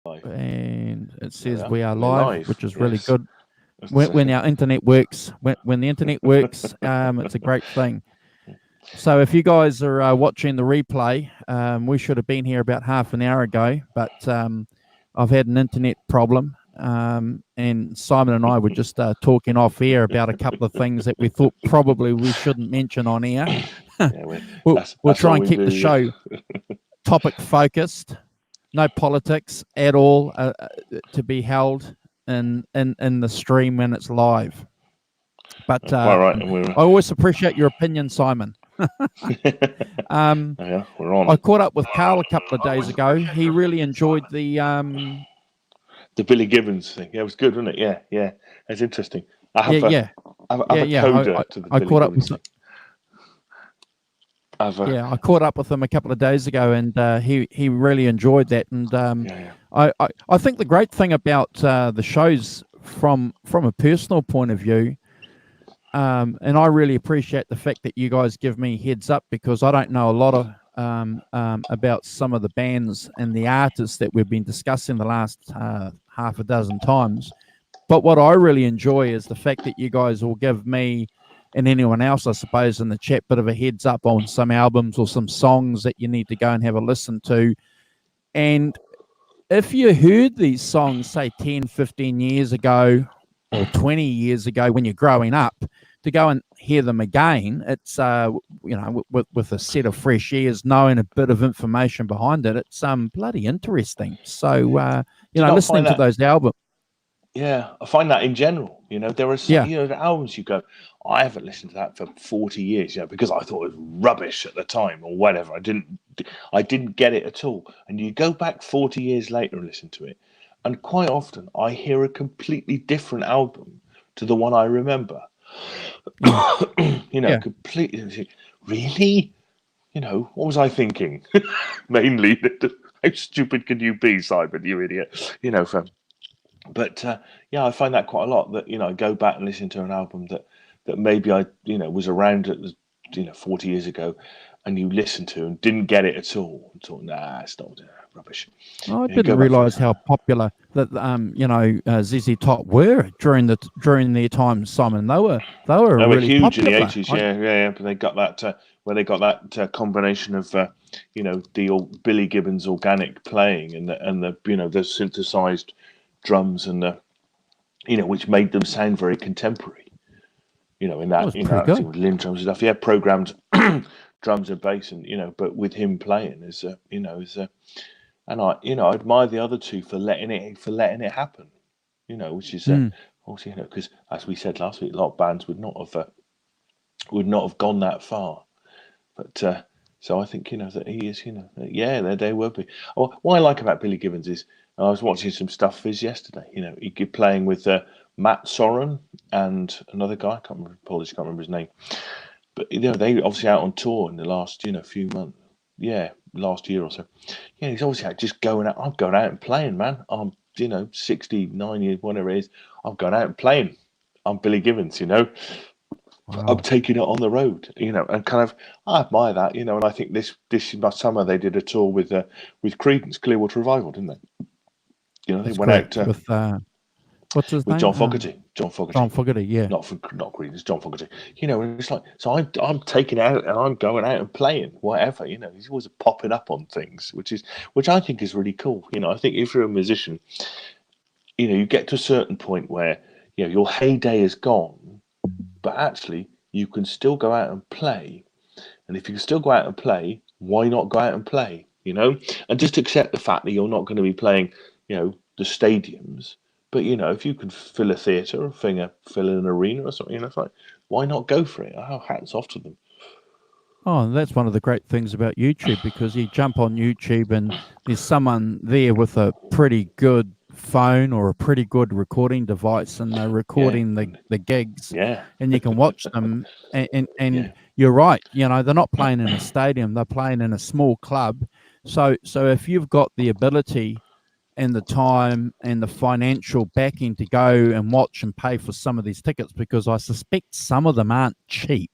and it says Yeah, we are we're live, live. which is really Yes. good. When our internet works, when the internet works, it's a great thing. So if you guys are watching the replay, we should have been here about half an hour ago, but I've had an internet problem, and Simon and I were just talking off air about a couple of things that we thought probably we shouldn't mention on air. Yeah, we'll that's try all and we keep the do. show topic focused, no politics at all to be held in the stream when it's live. But Quite right, and I always appreciate your opinion, Simon. yeah, we're on. I caught up with Carl a couple of days ago. He really enjoyed the The Billy Gibbons thing. Yeah, it was good, wasn't it? Yeah, yeah. It's interesting. I yeah have a, yeah I have yeah a yeah. coda to the I Billy caught up Gibbons with thing. I caught up with him a couple of days ago, and he really enjoyed that. And Yeah, I think the great thing about the shows from a personal point of view. And I really appreciate the fact that you guys give me heads up, because I don't know a lot of about some of the bands and the artists that we've been discussing the last half a dozen times. But what I really enjoy is the fact that you guys will give me and anyone else, I suppose, in the chat, bit of a heads up on some albums or some songs that you need to go and have a listen to. And if you heard these songs, say 10, 15 years ago or 20 years ago when you're growing up, to go and hear them again, it's with a set of fresh ears, knowing a bit of information behind it, it's bloody interesting. So Do you not listening find to that? those albums, Yeah, I find that in general. There are some, yeah, the albums you go, I haven't listened to that for 40 years, because I thought it was rubbish at the time or whatever. I didn't get it at all. And you go back 40 years later and listen to it, and quite often I hear a completely different album to the one I remember. yeah, yeah. Completely. Really? What was I thinking? Mainly, how stupid can you be, Simon? You idiot. But yeah, I find that quite a lot. That I go back and listen to an album that maybe I was around at 40 years ago, and you listen to and didn't get it at all. And thought, nah, it's not rubbish. I You didn't go back. realize how popular that ZZ Top were during their time, Simon. They were They were really huge in the popular. 80s. Yeah, yeah, yeah. But they got that where they got that combination of the old Billy Gibbons organic playing and the synthesized drums and the which made them sound very contemporary. In That that was pretty good. with Lynn drums and stuff. Yeah, programmed drums and bass, and but with him playing and I admire the other two for letting it happen. Which is Mm. also because as we said last week, a lot of bands would not have gone that far. But so I think that he is yeah, they will be. What I like about Billy Gibbons is I was watching some stuff of his yesterday. He kept playing with Matt Sorum and another guy. I can't remember. Polish, can't remember his name. But they obviously out on tour in the last few months. Yeah, last year or so. Yeah, he's obviously out just going out. I'm going out and playing, man. I'm 69 years, whatever it is. I'm going out and playing. I'm Billy Gibbons. I'm Wow. taking it on the road, and kind of I admire that, and I think this summer they did a tour with Creedence Clearwater Revival, didn't they? They That's went out correct. With what's his with name? John Fogerty. John Fogerty, John Fogerty. Yeah. not Creedence, John Fogerty. And it's like so I'm taking it out and I'm going out and playing whatever. He's always popping up on things, which I think is really cool. I think if you're a musician, you get to a certain point where your heyday is gone, but actually you can still go out and play. And if you can still go out and play, why not go out and play? And just accept the fact that you're not going to be playing, the stadiums. But if you can fill a theatre or fill an arena or something, it's like, why not go for it? Oh, hats off to them. Oh, and that's one of the great things about YouTube, because you jump on YouTube and there's someone there with a pretty good phone or a pretty good recording device, and they're Yeah, recording the gigs, yeah, and you can watch them. And yeah. you're right, they're not playing in a stadium; they're playing in a small club. So if you've got the ability and the time and the financial backing to go and watch and pay for some of these tickets, because I suspect some of them aren't cheap,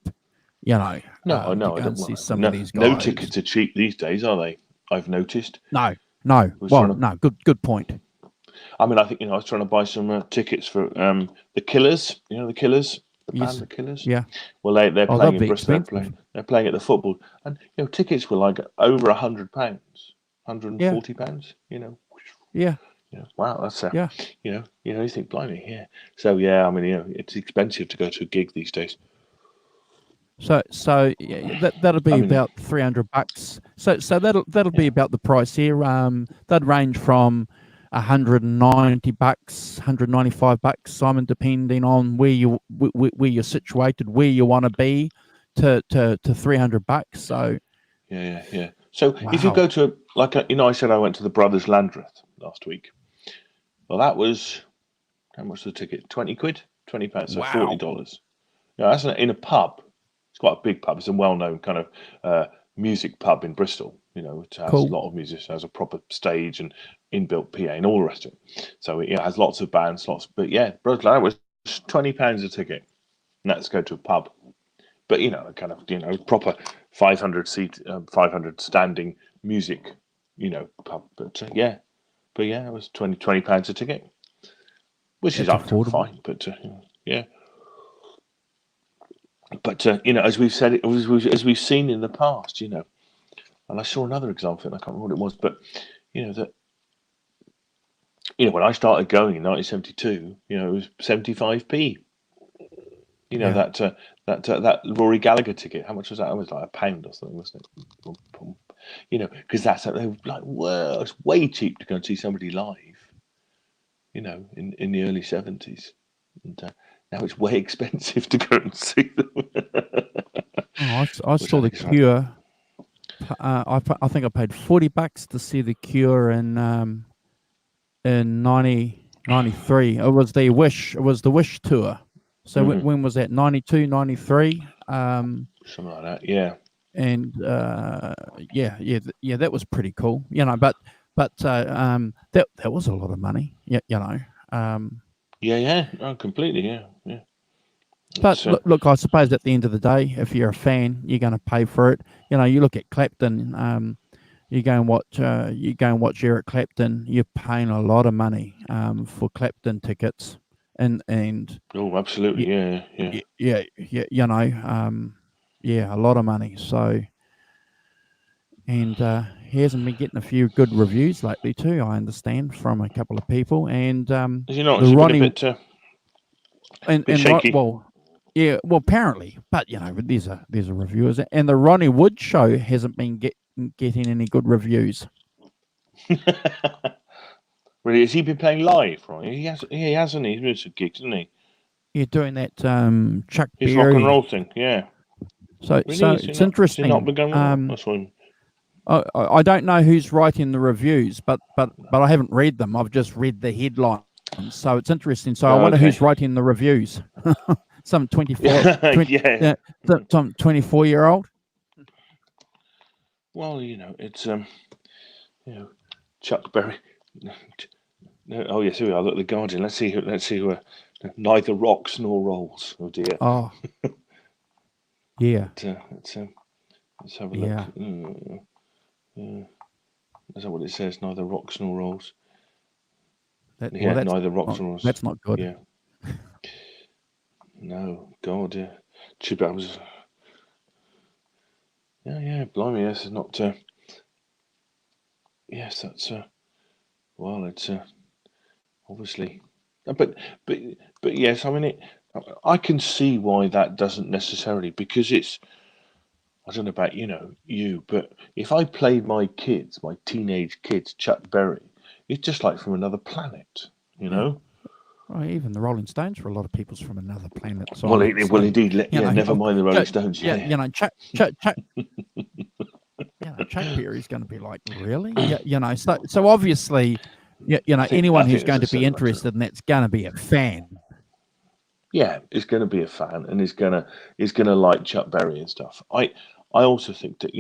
No, to no, I go don't. and see Well, some of no, these no guys. tickets are cheap these days, are they? I've noticed. No, No. Was Well, trying to, no. Good point. I mean, I think, I was trying to buy some tickets for the Killers. You know, the Killers, the band, Yes. the Killers. Yeah. Well, they're Oh, they'll playing in be Bristol. expensive. They're playing at the football, and tickets were like over £100, Yeah. £140. Yeah. Wow, that's Yeah. you think, blimey, yeah. So yeah, I mean, it's expensive to go to a gig these days. So yeah, that'll be I mean, about $300. So that'll be about the price here. That'd range from $190, $195, Simon, depending on where you're situated, where you want to be, to $300. So yeah. So if you go wow, to I said I went to the Brothers Landreth last week. Well, that was how much was the ticket? £20, £20, so wow, $40. Yeah, that's in a pub. It's quite a big pub. It's a well-known kind of music pub in Bristol. It has a cool. lot of musicians, has a proper stage and inbuilt PA and all the rest of it. So it has lots of bands, But yeah, Brother was £20 a ticket, and that's go to a pub. But kind of proper 500 seat, 500 standing music, pub. But yeah, it was £20 a ticket, which is That's up to affordable. fine. But yeah. But as we've said, as we've seen in the past, and I saw another example, and I can't remember what it was, but that when I started going in 1972, it was 75p. Yeah. That Rory Gallagher ticket. How much was that? It was like £1 or something, wasn't it? Because they were like, whoa, it's way cheap to go and see somebody live. In the early 70s, and now it's way expensive to go and see them. Oh, I Which saw I the think is right. Cure. I think I paid $40 to see the Cure in 1993. It was the Wish. It was the Wish tour. So when was that? 92, 93. Something like that. Yeah. And yeah, that was pretty cool. But that was a lot of money. Yeah. Yeah. Oh, completely. Yeah. But look, I suppose at the end of the day, if you're a fan, you're going to pay for it. You look at Clapton. You go and watch Eric Clapton. You're paying a lot of money for Clapton tickets, and oh, absolutely. Yeah. yeah, yeah, a lot of money. So, and he hasn't been getting a few good reviews lately too. I understand from a couple of people, and Is he not? the Has he been a Ronnie bit shaky? well. Yeah, well, apparently, but there's a review, is it? And the Ronnie Wood show hasn't been getting any good reviews. Really? Has he been playing live? Right? He hasn't. He's been some gigs, hasn't he? You're doing that Chuck His rock and roll Berry. thing. Yeah. So Really? it's Has he not interesting. been going well? That's one. I don't know who's writing the reviews, but I haven't read them. I've just read the headlines. So it's interesting. So I wonder who's writing the reviews. Some 24, yeah. some 24-year-old. Well, it's Chuck Berry. Oh yes, here we are. Look, the Guardian. Let's see who. Neither rocks nor rolls. Oh dear. Oh, yeah. Let's have a Yeah. look. Is that what it says? Neither rocks nor rolls. Neither rocks nor rolls. That's not good. Yeah. No, God, yeah. Chip, was. Yeah. Blimey, yes, it's not. Yes, that's. Well, it's obviously, but yes, I mean I can see why that doesn't necessarily, because it's. I don't know about you, but if I played my teenage kids, Chuck Berry, it's just like from another planet, Yeah. Well, even the Rolling Stones, for a lot of people's from another planet. So well, indeed. Never mind the Rolling Stones. Yeah. Chuck Berry's going to be like, really? Yeah. So obviously, anyone who's going to be interested in that's going to be a fan. Yeah, is going to be a fan and is going to like Chuck Berry and stuff. I also think that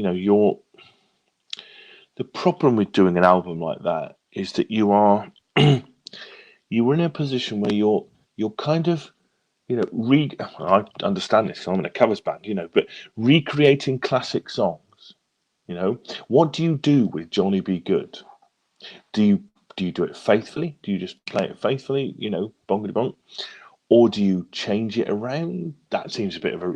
the problem with doing an album like that is that you are you're in a position where you're kind of I understand this. I'm in a covers band, but recreating classic songs. What do you do with Johnny B. Good? Do you do it faithfully? Do you just play it faithfully? Bongity bonk, or do you change it around? That seems a bit of a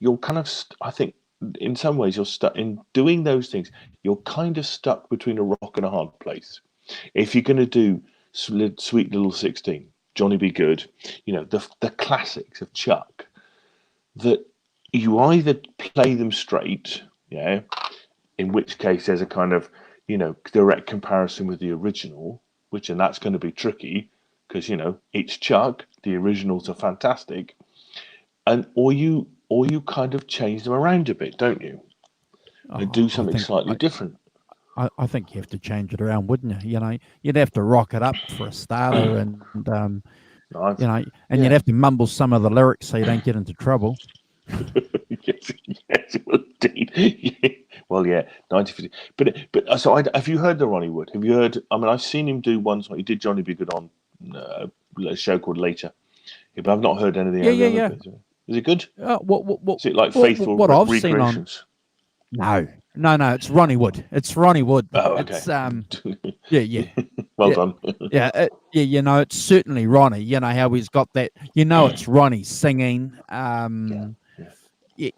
you're kind of I think in some ways you're stuck in doing those things. You're kind of stuck between a rock and a hard place. If you're going to do Sweet Little 16, Johnny Be Good, the classics of Chuck, that you either play them straight, yeah, in which case there's a kind of direct comparison with the original, and that's going to be tricky because it's Chuck, the originals are fantastic, and or you kind of change them around a bit, don't you, and do I something think slightly different. I think you have to change it around, wouldn't you? You'd have to rock it up for a starter, and I've, and you'd yeah. have to mumble some of the lyrics so you don't get into trouble. Yes, yes, indeed. Yeah. Well, yeah, 1950. But so have you heard the Ronnie Wood? Have you heard? I mean, I've seen him do one song. He did Johnny Be Good on a show called Later, but I've not heard anything Yeah, of the yeah, other yeah. bits. Is it good? What Is it like faithful what I've seen on? recreations? No, no, it's Ronnie Wood. It's Ronnie Wood. Oh, okay. It's yeah, yeah, Well yeah. done. Yeah, yeah, it's certainly Ronnie. How he's got that. It's Ronnie singing. Yeah, yeah.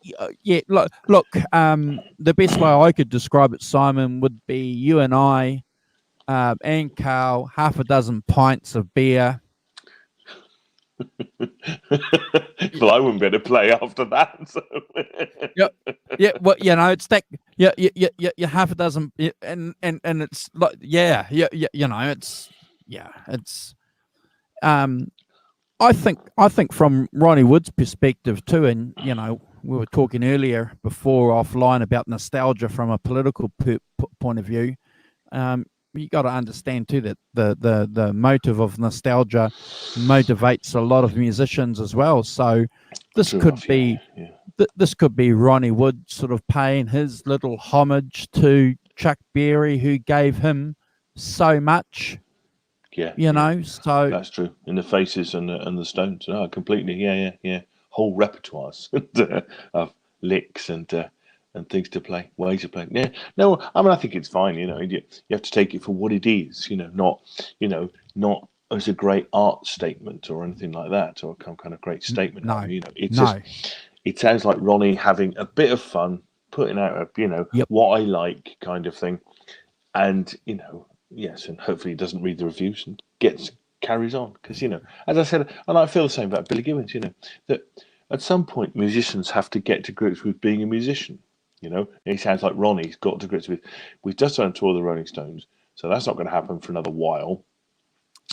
Yeah. Look. The best way I could describe it, Simon, would be you and I, and Carl, half a dozen pints of beer. Well, I wouldn't be able to play after that. So. Yep. Yeah. Well, it's that. Yeah. Yeah. Half a dozen, and it's like, yeah. It's yeah. It's I think from Ronnie Wood's perspective too, and we were talking earlier before offline about nostalgia from a political point of view. You got to understand too that the motive of nostalgia motivates a lot of musicians as well. So this True could enough, be yeah. this could be Ronnie Wood sort of paying his little homage to Chuck Berry, who gave him so much. Yeah. So That's true. In the Faces and the Stones. No, completely. Yeah. Whole repertoires of licks and things to play, ways of playing. Yeah. No, I mean I think it's fine. You have to take it for what it is. Not as a great art statement or anything like that, or some kind of great statement. no, It's no. just it sounds like Ronnie having a bit of fun, putting out a Yep. what I like kind of thing, and yes, and hopefully he doesn't read the reviews and carries on because as I said, and I feel the same about Billy Gibbons. That at some point musicians have to get to grips with being a musician. And he sounds like Ronnie's got to grips with. We've just done a tour of the Rolling Stones, so that's not going to happen for another while.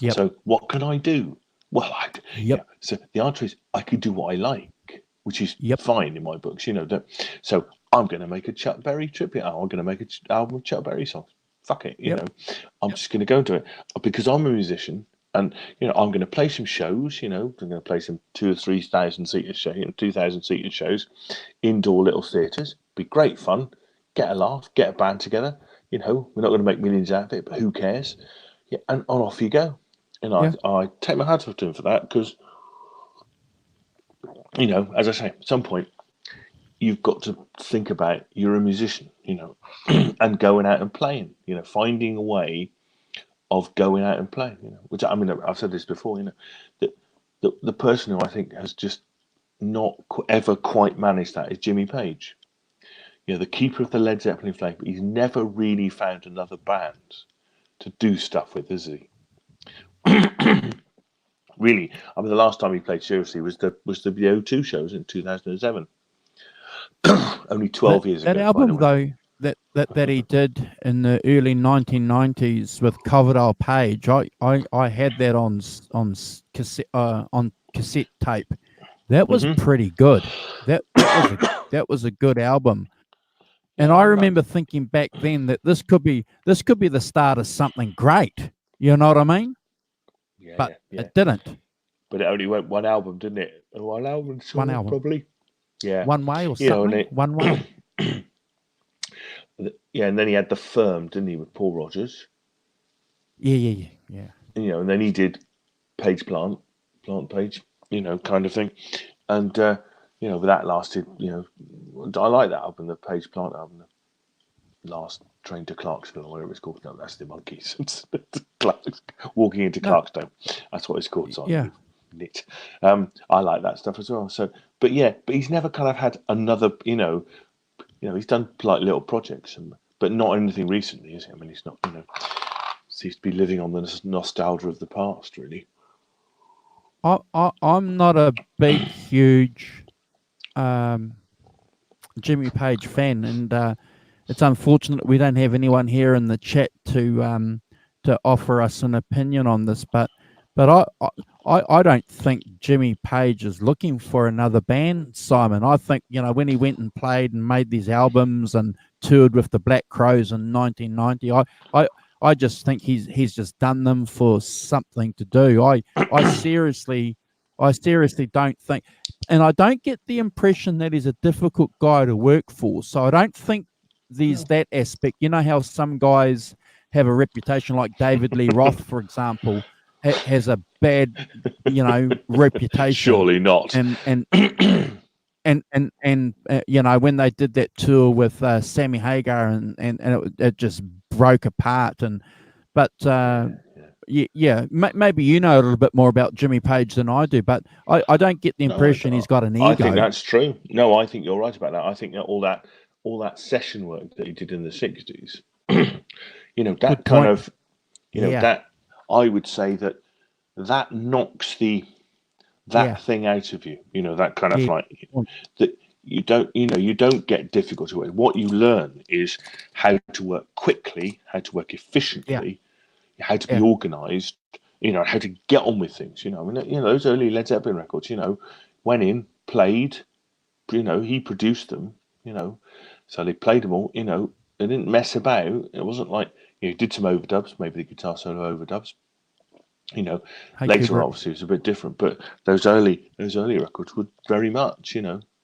Yep. So what can I do? Well, Yep. So the answer is I can do what I like, which is Yep. fine in my books. So I'm going to make a Chuck Berry tribute. I'm going to make an album of Chuck Berry songs. Fuck it, Yep. I'm just going to go into it because I'm a musician, and I'm going to play some shows. I'm going to play some 2,000 or 3,000 seater show, 2,000 seater shows, indoor little theatres. Be great fun. Get a laugh. Get a band together. We're not going to make millions out of it, but who cares? Yeah, and off you go. And I take my hat off to him for that because, as I say, at some point you've got to think about you're a musician, and going out and playing, finding a way of going out and playing, which I mean, I've said this before, that the person who I think has just not ever quite managed that is Jimmy Page. The keeper of the Led Zeppelin flame, but he's never really found another band to do stuff with, has he? Really, I mean, the last time he played seriously was the O2 shows in 2007. Only 12 years that ago, by the album way. though that he did in the early 1990s with Coverdale Page, I had that on cassette tape. That was pretty good. That was a good album. And Yeah, I remember thinking back then that this could be the start of something great. You know what I mean? But yeah. it didn't. But it only went one album, didn't it? One album, One sort of, album. probably. Yeah. One way or something. One way. Yeah, and then he had The Firm, didn't he, with Paul Rogers? Yeah. And then he did Page Plant Page, kind of thing. And, but that lasted, I like that album, the Page Plant album. last train to Clarksville, or whatever it's called. No, that's the Monkeys. Walking into No, Clarkstone. That's what it's called. Sorry, yeah. you nit. I like that stuff as well. So, but he's never kind of had another. He's done like little projects, but not anything recently, is he? I mean, he's not. Seems to be living on the nostalgia of the past, really. I'm not a big, huge Jimmy Page fan, and it's unfortunate we don't have anyone here in the chat to offer us an opinion on this. But I don't think Jimmy Page is looking for another band, Simon. I think when he went and played and made these albums and toured with the Black Crows in 1990, I just think he's just done them for something to do. I seriously don't think, and I don't get the impression that he's a difficult guy to work for. So I don't think there's that aspect. You know how some guys have a reputation, like David Lee Roth, for example, has a bad, reputation, Surely not. and when they did that tour with Sammy Hagar, and it just broke apart. Maybe you know a little bit more about Jimmy Page than I do, but I don't get the impression he's got an ego. I think that's true. No, I think you're right about that. I think that all that session work that he did in the 60s, that kind of, that I would say that knocks that thing out of you. That kind of like that. You don't get difficulty with it. What you learn is how to work quickly, how to work efficiently, how to be organized, how to get on with things. Those early Led Zeppelin records, went in, played, he produced them, so they played them all, they didn't mess about. It wasn't like, did some overdubs, maybe the guitar solo overdubs. Later obviously it was a bit different, but those early records would very much,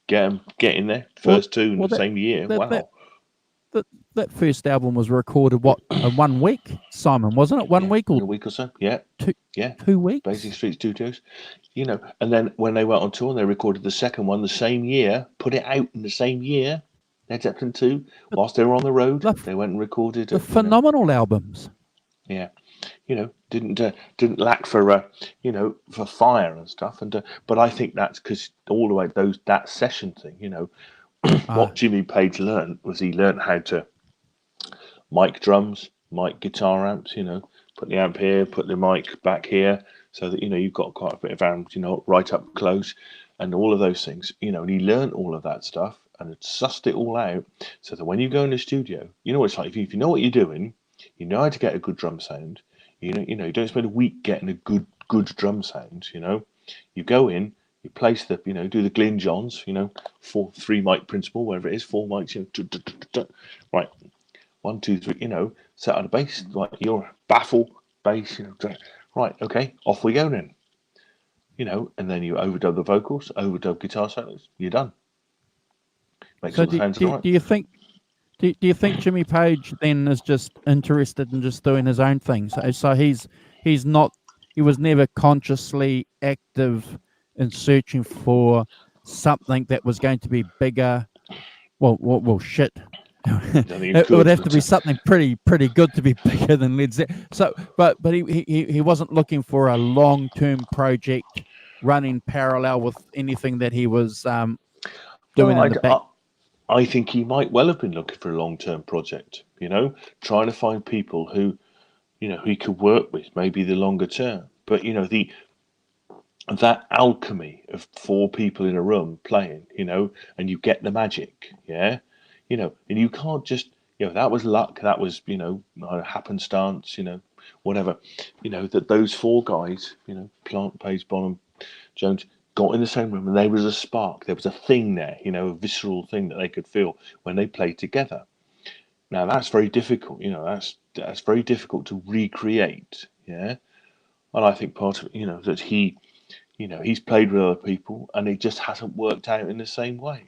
get in there, first two in the same year. Wow. That first album was recorded in 1 week, Simon, wasn't it? 1 week or a week or so? Yeah. 2 weeks. Basic Street Studios. And then when they went on tour, they recorded the second one the same year, put it out in the same year, Led Zeppelin 2, whilst they were on the road. They went and recorded the phenomenal albums. Yeah. Didn't lack for for fire and stuff, but I think that's because all the way that session thing, what Jimmy Page learned was he learned how to mic drums, mic guitar amps, put the amp here, put the mic back here, so that you've got quite a bit of amps, right up close, and all of those things, and he learned all of that stuff and had sussed it all out, so that when you go in the studio, it's like, if you know what you're doing, you know how to get a good drum sound. You don't spend a week getting a good drum sound. You go in, you place the, do the Glyn Johns, 3 mic principle, wherever it is, 4 mics, right, 1, 2, 3, set on a bass, like your baffle bass, right, okay, off we go then, and then you overdub the vocals, overdub guitar solos, you're done. Makes all the sounds right. Do you think Jimmy Page then is just interested in just doing his own thing? So he was never consciously active in searching for something that was going to be bigger. Well, shit. It would have to be something pretty good to be bigger than Led Zeppelin. So, but he wasn't looking for a long-term project running parallel with anything that he was doing in the back. I think he might well have been looking for a long-term project, trying to find people who, he could work with, maybe the longer term. But, that alchemy of 4 people in a room playing, and you get the magic, and you can't just, that was luck, that was, happenstance, whatever, that those 4 guys, Plant, Page, Bonham, Jones, got in the same room, and there was a spark. There was a thing there, a visceral thing that they could feel when they played together. Now that's very difficult. That's very difficult to recreate. Yeah, and I think part of it, that he's played with other people, and it just hasn't worked out in the same way.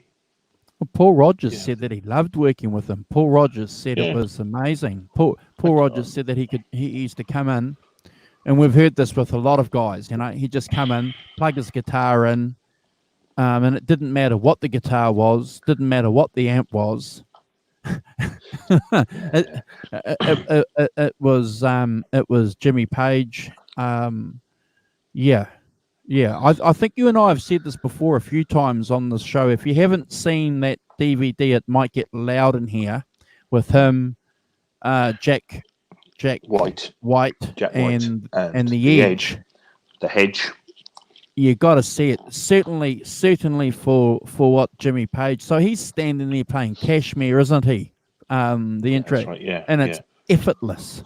Well, Paul Rodgers said that he loved working with them. Paul Rodgers said it was amazing. Paul Rodgers said that he used to come in. And we've heard this with a lot of guys, he'd just come in, plug his guitar in, and it didn't matter what the guitar was, didn't matter what the amp was. it, it was Jimmy Page. Yeah. I think you and I have said this before a few times on this show. If you haven't seen that DVD, it might get loud in here with him, Jack White, Jack White, and and the Edge. The Hedge. You got to see it. Certainly for what Jimmy Page. So he's standing there playing Kashmir, isn't he? The intro, that's right, yeah, and it's effortless.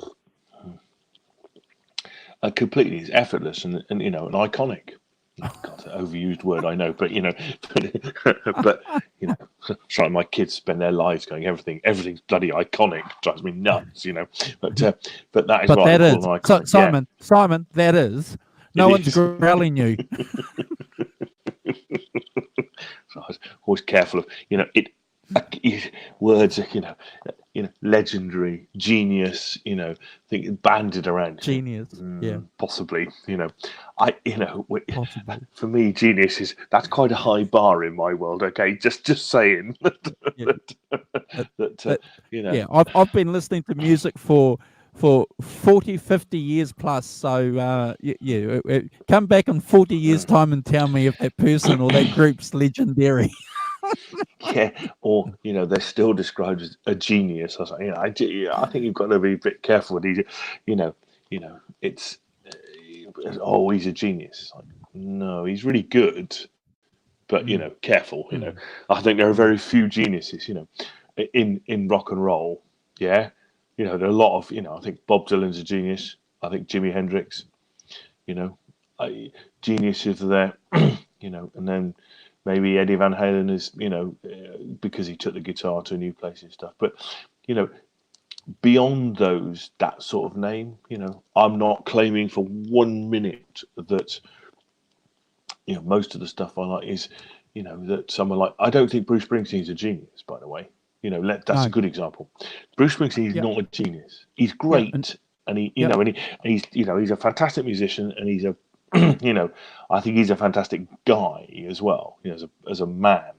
Completely, it's effortless and and iconic. God, overused word, I know, but but it's like my kids spend their lives going everything's bloody iconic. Drives me nuts, But that is but what that I is call an iconic. Simon. That is. No one's growling you. So I was always careful of words are legendary, genius, think banded around. Genius, yeah, possibly. possibly. For me, genius that's quite a high bar in my world. Okay, just saying. Yeah, I've been listening to music for 40, 50 years plus. So come back in 40 years time and tell me if that person or that group's legendary. Yeah, or they're still described as a genius or something. I think you've got to be a bit careful with these. It's he's a genius. Like, no, he's really good, but careful. I think there are very few geniuses. In rock and roll. Yeah, there are a lot of. I think Bob Dylan's a genius. I think Jimi Hendrix. Geniuses are there. And then. Maybe Eddie Van Halen is, because he took the guitar to a new place and stuff. But, beyond that sort of name, I'm not claiming for 1 minute that, most of the stuff I like is, that someone like, I don't think Bruce Springsteen's a genius, by the way. That's a good example. Bruce Springsteen is not a genius. He's great. And he's a fantastic musician and he's a, I think he's a fantastic guy as well, as a man,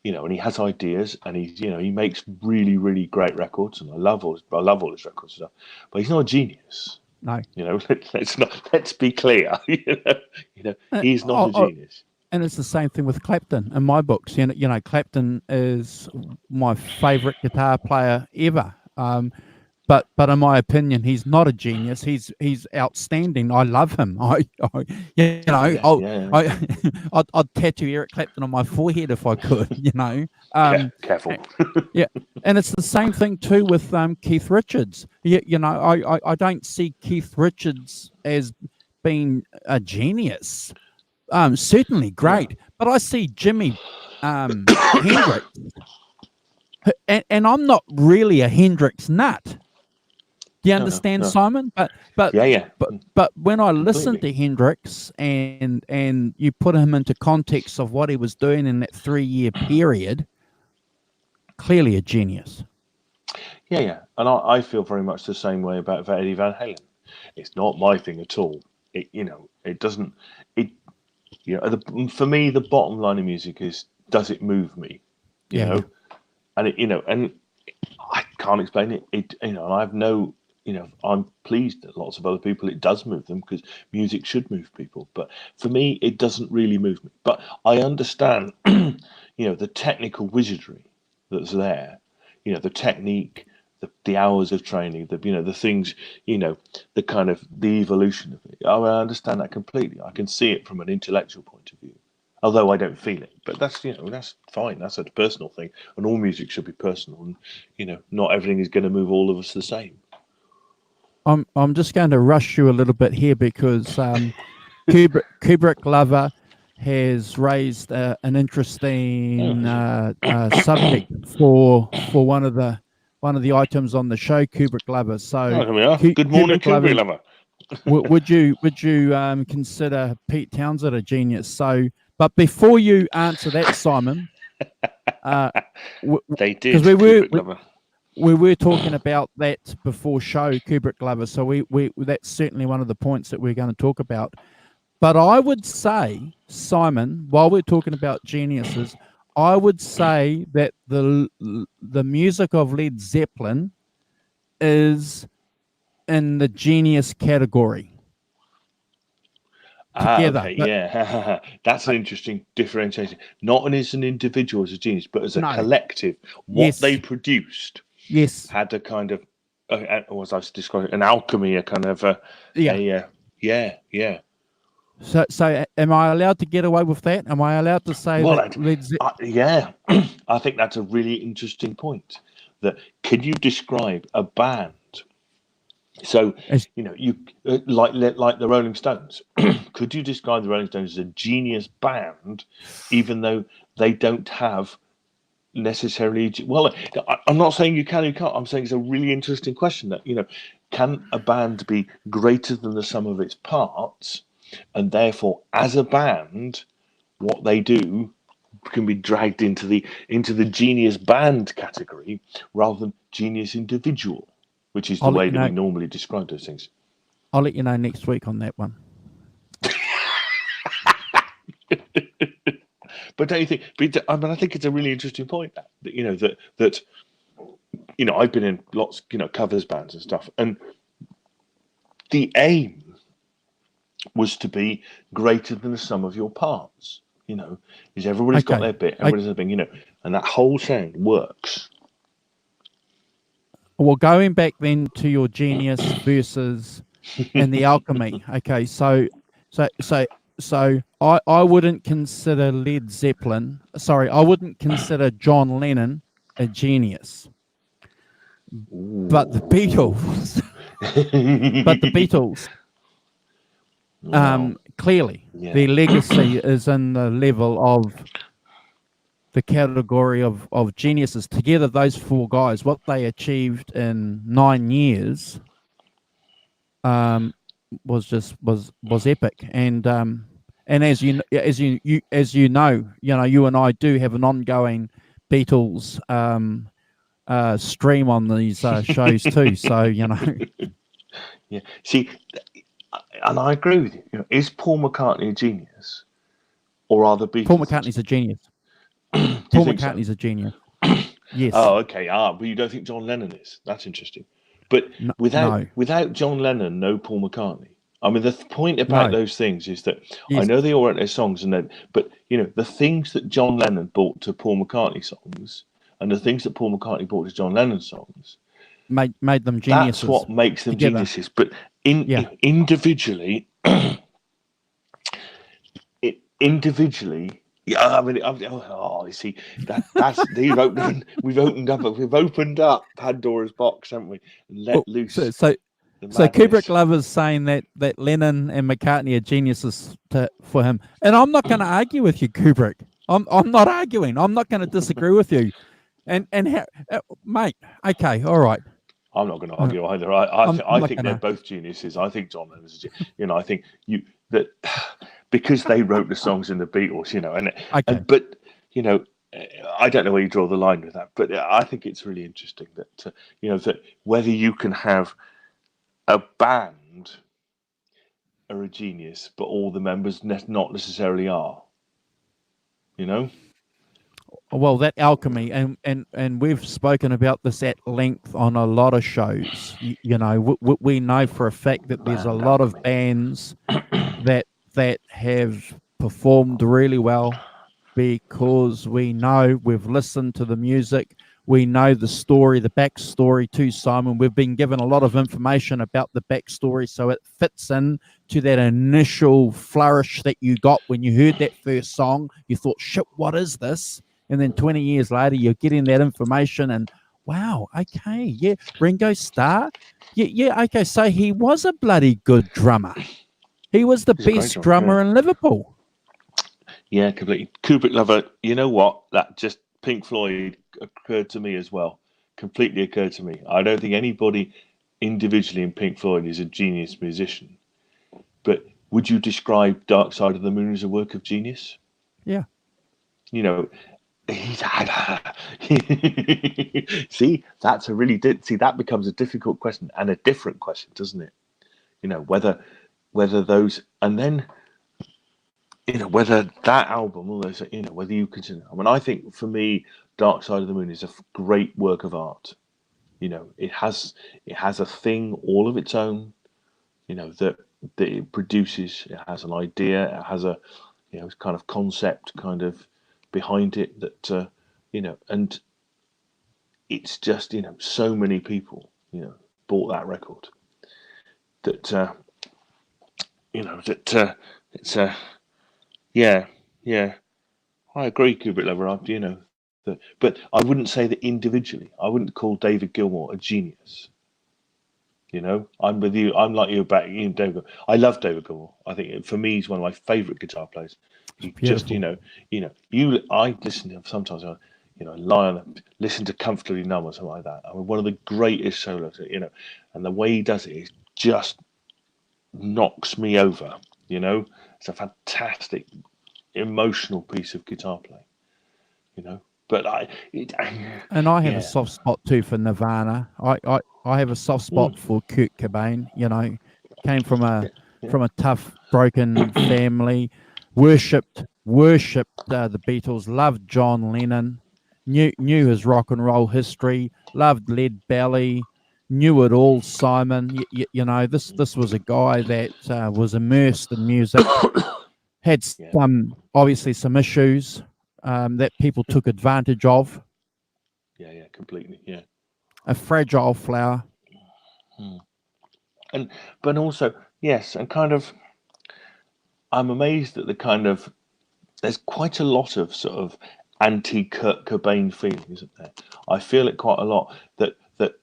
and he has ideas and he makes really, really great records and I love all his records stuff, but he's not a genius. No. Let's be clear. He's not a genius. And it's the same thing with Clapton in my books. Clapton is my favorite guitar player ever. But in my opinion, he's not a genius. He's outstanding. I love him. I'd tattoo Eric Clapton on my forehead if I could. Careful. And it's the same thing too with Keith Richards. I don't see Keith Richards as being a genius. Certainly great, but I see Jimi Hendrix, and I'm not really a Hendrix nut. Do you understand, no. Simon? But when I listen to Hendrix and you put him into context of what he was doing in that 3-year period, clearly a genius. Yeah, and I feel very much the same way about Eddie Van Halen. It's not my thing at all. It doesn't. For me, the bottom line of music is, does it move me? And and I can't explain it. And I have no. I'm pleased that lots of other people, it does move them because music should move people. But for me, it doesn't really move me. But I understand, the technical wizardry that's there, the technique, the hours of training, the things, the kind of the evolution of it. I understand that completely. I can see it from an intellectual point of view, although I don't feel it. But that's that's fine. That's a personal thing, and all music should be personal. And not everything is going to move all of us the same. I'm just going to rush you a little bit here because Kubrick Lover has raised an interesting subject for one of the items on the show, Kubrick Lover. So here we are. Good morning, Kubrick Lover. would you consider Pete Townsend a genius? So, but before you answer that, Simon, they did. Kubrick Lover. We were talking about that before show, Kubrick Lover. So we that's certainly one of the points that we're going to talk about. But I would say, Simon, while we're talking about geniuses, I would say that the music of Led Zeppelin is in the genius category together. Okay, But yeah. That's an interesting differentiation. Not as an individual, as a genius, but as a no, collective. What they yes, produced yes, had a kind of, or as I was describing, an alchemy, a kind of yeah. yeah. So am I allowed to get away with that? Am I allowed to say Well, that Led Zeppelin? yeah, I think that's a really interesting point. That can you describe a band? So you like the Rolling Stones. Could you describe the Rolling Stones as a genius band, even though they don't have necessarily? Well, I'm not saying you can, you can't. I'm saying it's a really interesting question. That can a band be greater than the sum of its parts, and therefore, as a band, what they do can be dragged into the genius band category rather than genius individual, which is the I'll let way you that we know. normally describe those things. I'll let you know next week on that one. But don't you think? I mean, I think it's a really interesting point that that I've been in lots covers bands and stuff, and the aim was to be greater than the sum of your parts. Is everybody's got Okay. their bit, everybody's their thing, and that whole sound works. Well, going back then to your genius versus and the alchemy. Okay, so I wouldn't consider Led Zeppelin. Sorry, I wouldn't consider John Lennon a genius, but the Beatles. But the Beatles, Well, clearly, yeah. their legacy is in the level of the category of geniuses. Together, those four guys, what they achieved in 9 years, was epic. And as you know, you and I do have an ongoing Beatles stream on these shows too. So Yeah. See, and I agree with you. Is Paul McCartney a genius, or are the Paul Beatles? McCartney's a genius. Do you Paul think so? McCartney's a genius. Yes. Oh, okay. But you don't think John Lennon is? That's interesting. But No. without John Lennon, no Paul McCartney. I mean, the point about No. those things is that I Yes. know they all wrote their songs, but the things that John Lennon brought to Paul McCartney songs, and the things that Paul McCartney brought to John Lennon songs, Made them geniuses. that's what makes them together. geniuses. But individually, yeah. I mean, you see, that's we've opened up Pandora's box, haven't we? And let loose. So Kubrick lovers saying that Lennon and McCartney are geniuses for him, and I'm not going to argue with you, Kubrick. I'm not arguing. I'm not going to disagree with you. And mate, okay, all right. I'm not going to argue either. I think they're both geniuses. I think John Lennon's a genius. I think that because they wrote the songs in the Beatles, but I don't know where you draw the line with that, but I think it's really interesting that that whether you can have a band are a genius, but all the members not necessarily are. Well, that alchemy, and we've spoken about this at length on a lot of shows. We know for a fact that there's a lot of bands that have performed really well because we know, we've listened to the music, we know the story, the backstory to Simon. We've been given a lot of information about the backstory, so it fits in to that initial flourish that you got when you heard that first song. You thought, shit, what is this? And then 20 years later, you're getting that information and, wow, okay, yeah, Ringo Starr. Yeah, okay, so he was a bloody good drummer. He was the best drummer in Liverpool. Yeah, completely. Kubrick lover, you know what? That just Pink Floyd occurred to me as well. Completely occurred to me. I don't think anybody individually in Pink Floyd is a genius musician. But would you describe Dark Side of the Moon as a work of genius? Yeah. See, that becomes a difficult question and a different question, doesn't it? Whether those, and then whether that album, all those, whether you consider. I mean, I think for me, Dark Side of the Moon is a great work of art. It has a thing all of its own. That it produces. It has an idea. It has a kind of concept kind of behind it that and it's just so many people bought that record that that it's yeah, I agree, Kubrick Lover. But I wouldn't say that individually. I wouldn't call David Gilmour a genius. I'm with you. I'm like you about David Gilmour. I love David Gilmour. I think for me, he's one of my favourite guitar players. He just, I listen to him sometimes. Lie on, listen to Comfortably Numb or something like that. I mean, one of the greatest solos, and the way he does it is just knocks me over. It's a fantastic, emotional piece of guitar playing. But I have a soft spot too for Nirvana. I have a soft spot for Kurt Cobain. Came from a tough, broken family, worshipped the Beatles, loved John Lennon, knew his rock and roll history, loved Lead Belly, knew it all. Simon, this was a guy that was immersed in music, had obviously some issues that people took advantage of. Yeah, completely. Yeah, a fragile flower. But also, yes, and kind of, I'm amazed at the kind of, there's quite a lot of sort of anti-Kurt Cobain feeling, isn't there? I feel it quite a lot, that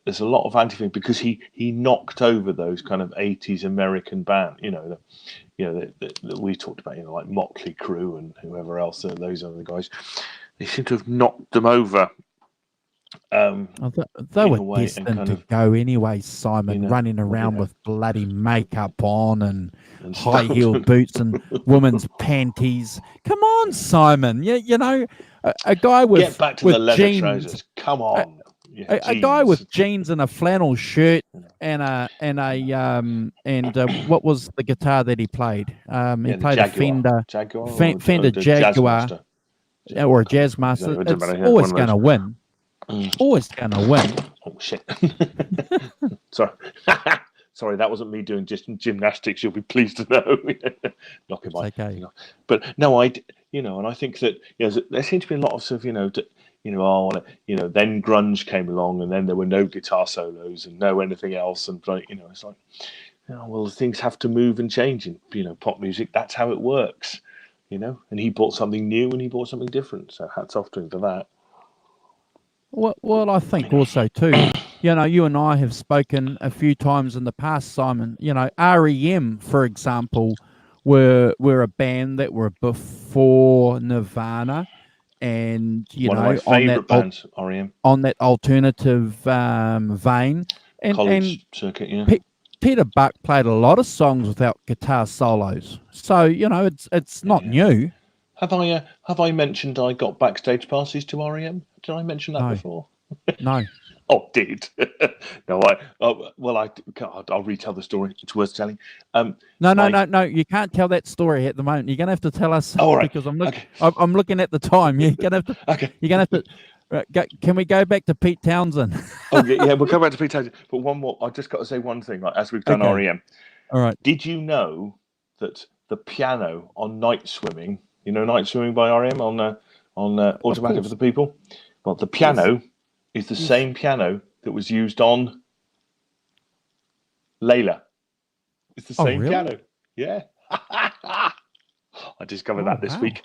there's a lot of anti-feeling because he knocked over those kind of 80s American band, that we talked about, like Motley Crue and whoever else, those other guys. They seem to have knocked them over. They were destined to go anyway, Simon, running around with bloody makeup on and high-heeled boots and women's panties. Come on, Simon. A guy with get back to the leather jeans, trousers. Come on. A guy with jeans and a flannel shirt and what was the guitar that he played? He played a Fender Jaguar or a Jazzmaster. It's always going to win. Always going to win. Oh shit! Sorry, sorry, that wasn't me doing just gymnastics. You'll be pleased to know. Knocking my. Okay. But no, and I think that there seems to be a lot of sort of then grunge came along, and then there were no guitar solos and no anything else, and it's like, well, things have to move and change in pop music. That's how it works, And he bought something new, and he bought something different. So hats off to him for that. Well, I think also too, you and I have spoken a few times in the past, Simon. REM, for example, were a band that were before Nirvana, and one of my favourite bands, REM, on that alternative vein, college circuit. Yeah, Peter Buck played a lot of songs without guitar solos, so it's not new. Have I mentioned I got backstage passes to REM? Did I mention that before? No. Oh, did. No, I'll retell the story. It's worth telling. No. You can't tell that story at the moment. You're gonna have to tell us. All right. Because I'm looking at the time. You're gonna have to. Okay. You're gonna have to. Can we go back to Pete Townsend? Yeah, we'll come back to Pete Townsend. But one more. I just got to say one thing. Like, as we've done REM. All right. Did you know that the piano on Night Swimming? Night Swimming by REM on Automatic for the People. Well, the piano is the same piano that was used on Layla. It's the same piano. Yeah. I discovered that this week.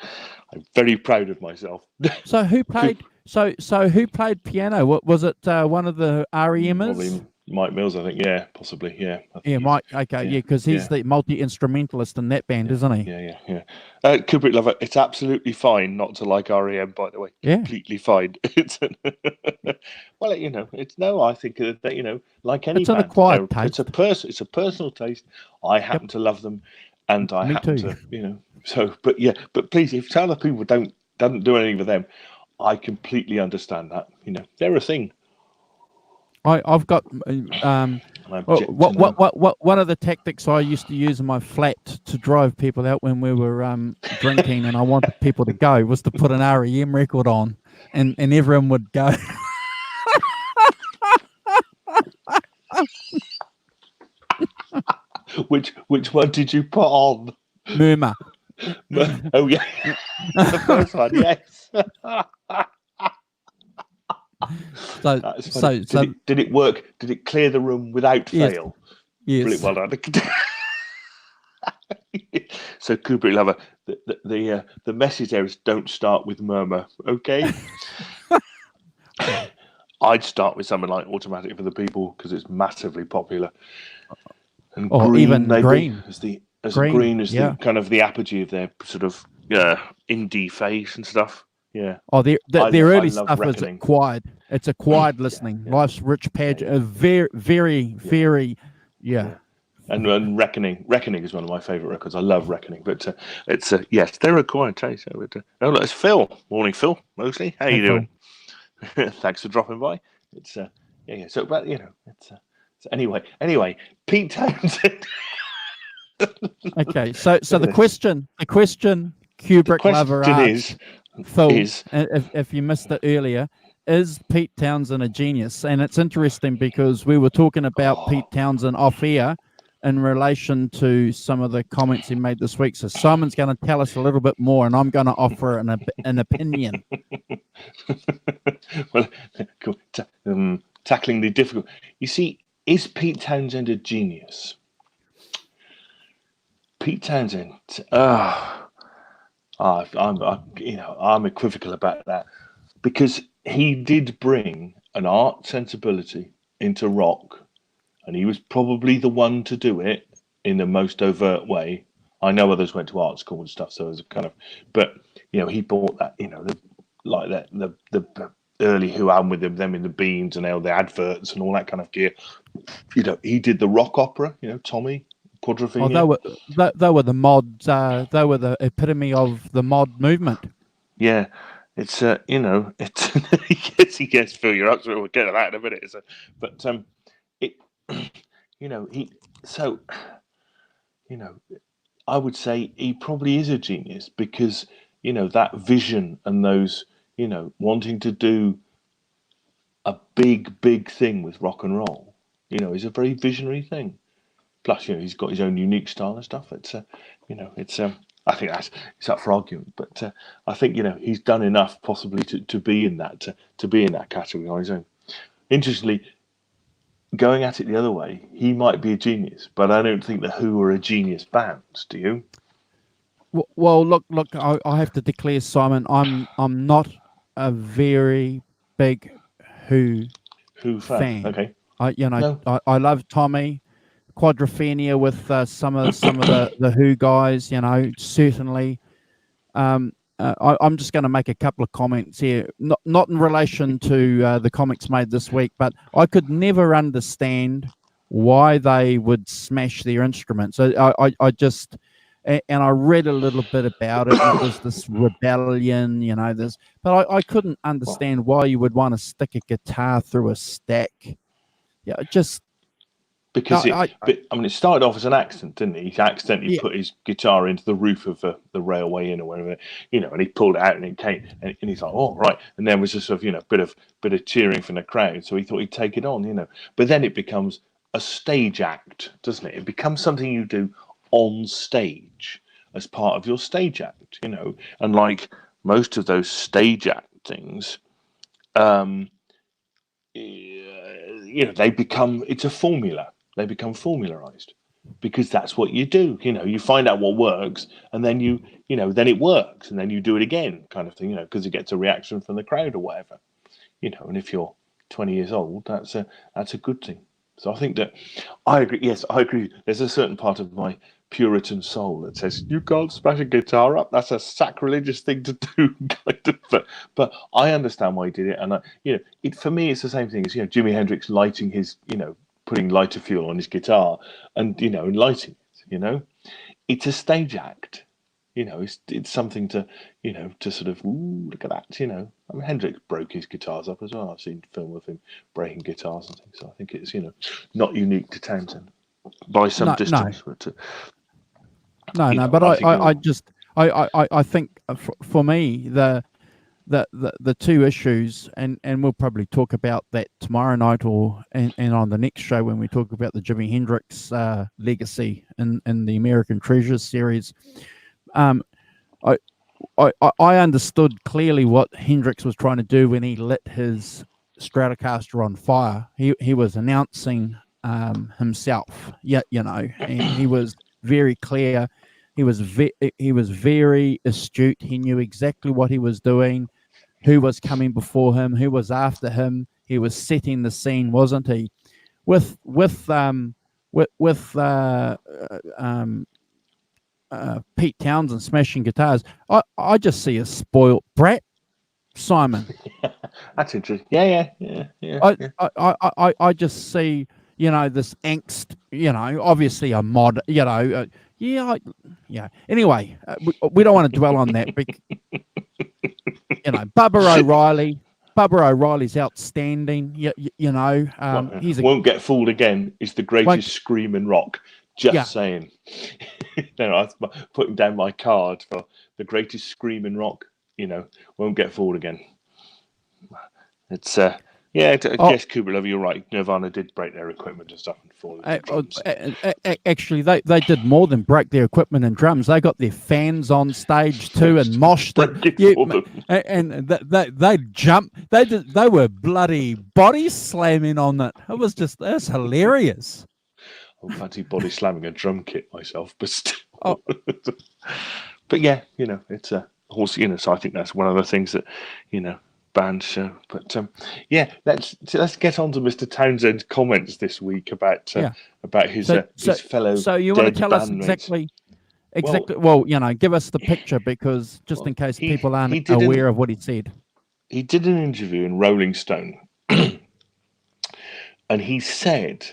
I'm very proud of myself. So who played? So who played piano? What was it? One of the REMers? Probably Mike Mills, I think. Yeah, possibly. Yeah. Mike. Okay. Yeah, because he's the multi-instrumentalist in that band, isn't he? Yeah. Kubrick Lover. It's absolutely fine not to like REM, by the way. Yeah. Completely fine. Well, it's I think that like any it's band, an acquired taste. It's a personal taste. I happen to love them, and I happen to So, but please, if other people doesn't do anything for them, I completely understand that. They're a thing. I've got I object to no. One of the tactics I used to use in my flat to drive people out when we were drinking and I wanted people to go was to put an REM record on, and everyone would go. Which one did you put on? Murmur. Oh yeah, the first one, yes. Did it work? Did it clear the room without fail? Yes. Brilliant, well done. So Kubrick lover, the message there is don't start with murmur, okay? I'd start with something like Automatic for the People because it's massively popular. And Green, even maybe, Green. Green is the kind of the apogee of their sort of indie phase and stuff. Yeah. Oh, their early stuff Reckoning. is quiet. It's a quiet listening. Yeah. Life's Rich Pageant. Very. And Reckoning is one of my favourite records. I love Reckoning, but it's yes, they're a quiet taste. So look, it's Phil. Morning, Phil. Mostly, how you doing? Thanks for dropping by. It's yeah. So, but it's so anyway, Pete Townsend. Okay, so the question, Kubrick lover asks, Phil, if you missed it earlier, is Pete Townsend a genius? And it's interesting because we were talking about Pete Townsend off air in relation to some of the comments he made this week. So Simon's going to tell us a little bit more, and I'm going to offer an opinion. Well, tackling the difficult. You see, is Pete Townsend a genius? Pete Townsend. I'm equivocal about that because he did bring an art sensibility into rock, and he was probably the one to do it in the most overt way. I know others went to art school and stuff, so it was a kind of, but he brought that, the early Who album with them in the Beans and all the adverts and all that kind of gear. He did the rock opera. Tommy. Quadrophenia. Oh, they were the mods. They were the epitome of the mod movement. Yeah, it's it's yes, Phil, you're absolutely. We'll get to that in a minute. But I would say he probably is a genius because that vision and those wanting to do a big thing with rock and roll, is a very visionary thing. Plus, he's got his own unique style and stuff. It's, I think it's up for argument. But I think he's done enough possibly to be in that category on his own. Interestingly, going at it the other way, he might be a genius, but I don't think the Who are a genius band. Do you? Well, look. I have to declare, Simon, I'm not a very big Who fan. Okay. I love Tommy. Quadrophenia with some of the Who guys, certainly. I'm just going to make a couple of comments here, not in relation to the comics made this week, but I could never understand why they would smash their instruments. I just, and I read a little bit about it. And it was this rebellion, but I couldn't understand why you would want to stick a guitar through a stack. Yeah, just. Because it started off as an accident, didn't he? He accidentally put his guitar into the roof of the railway inn or whatever, and he pulled it out and it came, and he's like, oh, right. And there was a sort of, bit of cheering from the crowd. So he thought he'd take it on, But then it becomes a stage act, doesn't it? It becomes something you do on stage as part of your stage act, And like most of those stage actings, it's a formula. They become formularized because that's what you do. You find out what works, and then then it works, and then you do it again, kind of thing. Because it gets a reaction from the crowd or whatever. And if you're 20 years old, that's a good thing. So I think that I agree. Yes, I agree. There's a certain part of my Puritan soul that says you can't smash a guitar up. That's a sacrilegious thing to do. But I understand why he did it, and for me, it's the same thing as Jimi Hendrix lighting his putting lighter fuel on his guitar and and lighting it. It's a stage act. it's something to, to sort of, ooh, look at that, I mean, Hendrix broke his guitars up as well. I've seen film of him breaking guitars and things. So I think it's, not unique to Townsend by some distance. But, but I think for me, the two issues, and we'll probably talk about that tomorrow night and on the next show when we talk about the Jimi Hendrix legacy in the American Treasures series. I understood clearly what Hendrix was trying to do when he lit his Stratocaster on fire. He was announcing himself, and he was very clear. He was very astute. He knew exactly what he was doing, who was coming before him, who was after him. He was setting the scene, wasn't he? With Pete Townsend smashing guitars, I just see a spoilt brat, Simon. That's interesting. Yeah. I just see, this angst, obviously a mod, Anyway, we don't want to dwell on that. Bubba O'Reilly's outstanding. He's Won't Get Fooled Again is the greatest scream in rock. Just saying. I'm putting down my card for the greatest scream in rock. Won't Get Fooled Again. It's yes, Cooper Love, you're right. Nirvana did break their equipment and stuff and fall into drums. Actually, they did more than break their equipment and drums. They got their fans on stage too and moshed it. And they jumped. They were bloody body slamming on it. That's hilarious. I fancy body slamming a drum kit myself, but still. But yeah, it's a horse. So I think that's one of the things that bands show. But let's get on to Mr. Townsend's comments this week about his fellow. So you want to tell us exactly? Well, give us the picture, because just in case people aren't aware of what he said. He did an interview in Rolling Stone, and he said,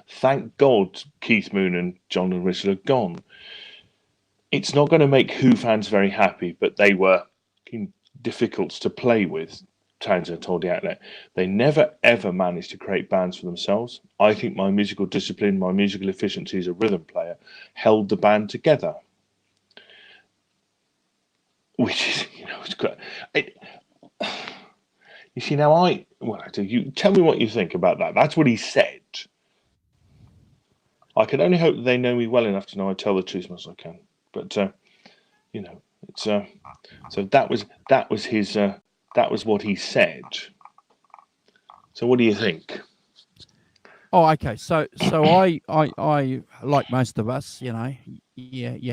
"Thank God Keith Moon and John and Richard are gone. It's not going to make Who fans very happy, but they were difficult to play with," Townsend told the outlet. "They never ever managed to create bands for themselves. I think my musical discipline, my musical efficiency as a rhythm player held the band together." Which is, it's great. You see, now you tell me what you think about that. That's what he said. I can only hope that they know me well enough to know I tell the truth as much as I can. But it's so that was his that was what he said. So what do you think? Oh, okay. So I like most of us, you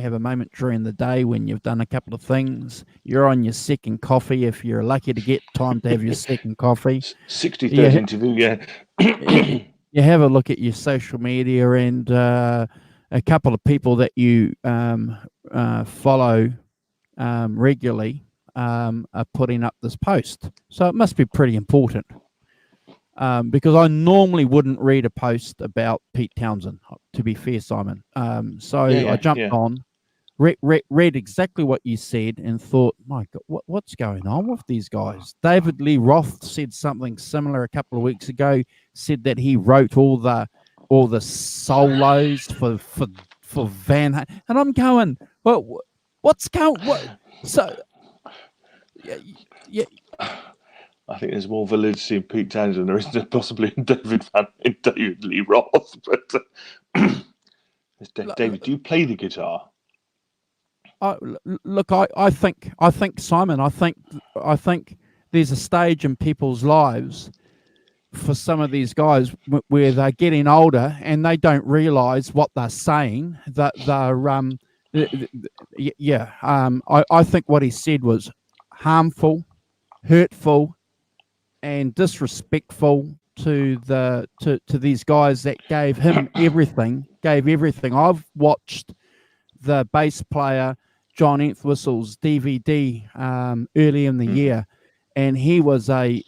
have a moment during the day when you've done a couple of things. You're on your second coffee if you're lucky to get time to have your second coffy. 63rd interview, yeah. You have a look at your social media, and a couple of people that you follow regularly are putting up this post. So it must be pretty important, because I normally wouldn't read a post about Pete Townsend, to be fair, Simon. I jumped on, read exactly what you said, and thought, my God, what's going on with these guys? David Lee Roth said something similar a couple of weeks ago, said that he wrote all the solos for Van Halen. And I'm going, what's going on? So, yeah. I think there's more validity in Pete Townsend than there is possibly in David Lee Roth. But David, do you play the guitar? Look, I think Simon, I think there's a stage in people's lives for some of these guys where they're getting older and they don't realize what they're saying. That I think what he said was harmful, hurtful, and disrespectful to these guys that gave him everything. I've watched the bass player John Entwistle's DVD early in the year, and he was a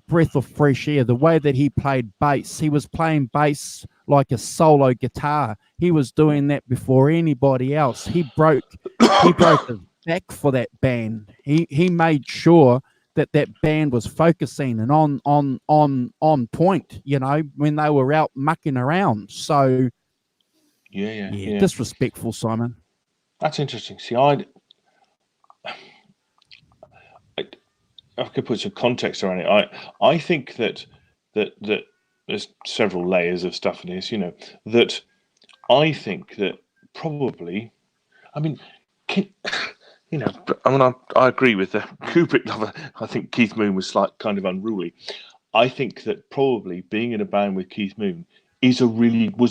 breath of fresh air. The way that he played bass, he was playing bass like a solo guitar. He was doing that before anybody else. He broke his back for that band. He made sure that band was focusing and on point, when they were out mucking around. So Yeah. disrespectful, Simon. That's interesting. See, I could put some context around it. I think that there's several layers of stuff in this. That I think that probably, I mean, I agree with the Kubrick lover. I think Keith Moon was kind of unruly. I think that probably being in a band with Keith Moon was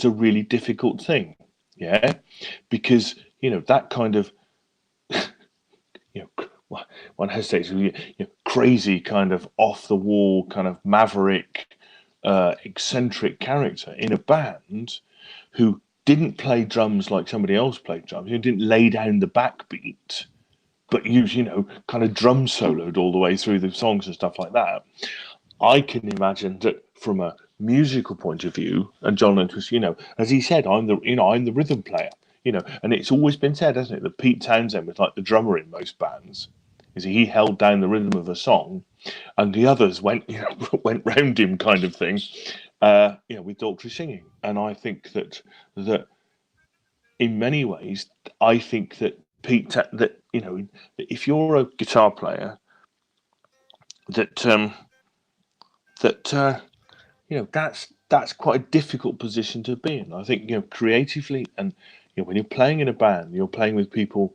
a really difficult thing. Yeah, because that kind of one hesitates, crazy kind of off the wall kind of maverick, eccentric character in a band who didn't play drums like somebody else played drums, who didn't lay down the backbeat, but used, kind of drum soloed all the way through the songs and stuff like that. I can imagine that from a musical point of view, and John was, as he said, I'm the rhythm player, and it's always been said, hasn't it, that Pete Townsend was like the drummer in most bands. Is he held down the rhythm of a song, and the others went round him, kind of thing, with Daltrey singing. And I think that in many ways, I think that that if you're a guitar player, that's quite a difficult position to be in. I think creatively, and when you're playing in a band, you're playing with people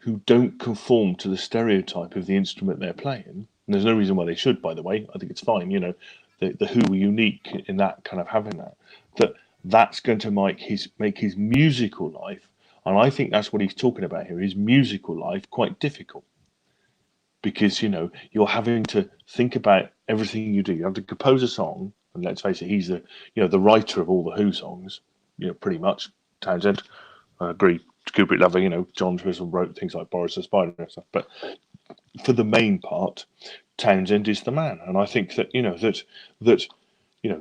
who don't conform to the stereotype of the instrument they're playing. And there's no reason why they should, by the way. I think it's fine. The Who were unique in that kind of having that's going to make his musical life, and I think that's what he's talking about here, his musical life, quite difficult. Because you're having to think about everything you do. You have to compose a song, and let's face it, he's the the writer of all the Who songs. Pretty much, Townsend. I agree. Kubrick lover. John Twistle wrote things like Boris the Spider and stuff. But for the main part, Townsend is the man, and I think that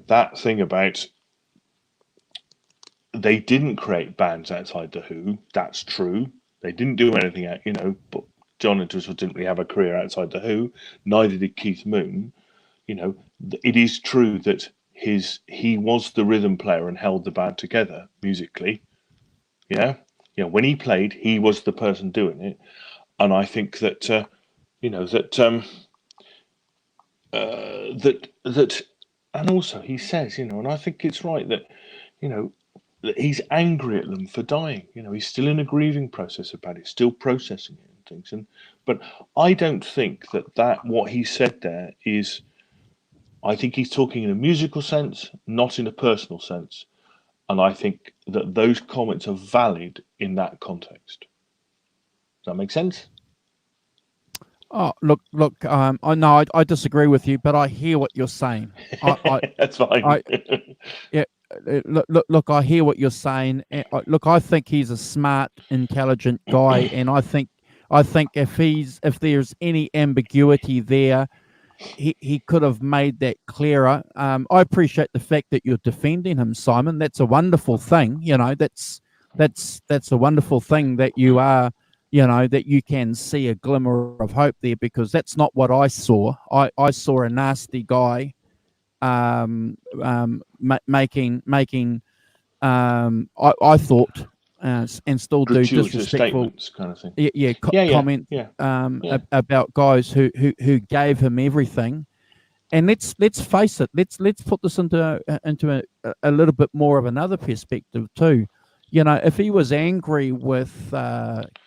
that thing about they didn't create bands outside the Who. That's true. They didn't do anything out. But John Entwistle didn't really have a career outside the Who. Neither did Keith Moon. It is true that he was the rhythm player and held the band together musically. Yeah. When he played, he was the person doing it, and I think that that, and also he says, and I think it's right that that he's angry at them for dying. He's still in a grieving process about it, still processing it and things. But I don't think that what he said there is. I think he's talking in a musical sense, not in a personal sense. And I think that those comments are valid in that context. Does that make sense? Oh, look. I know I disagree with you, but I hear what you're saying. That's fine. Look. I hear what you're saying. Look, I think he's a smart, intelligent guy, and I think if there's any ambiguity there, he could have made that clearer. I appreciate the fact that you're defending him, Simon. That's a wonderful thing. That's a wonderful thing that you are. That you can see a glimmer of hope there, because that's not what I saw. I saw a nasty guy, making. I thought. And still do disrespectful kind of thing. Comment about guys who gave him everything. And let's face it, let's put this into a little bit more of another perspective too. If he was angry with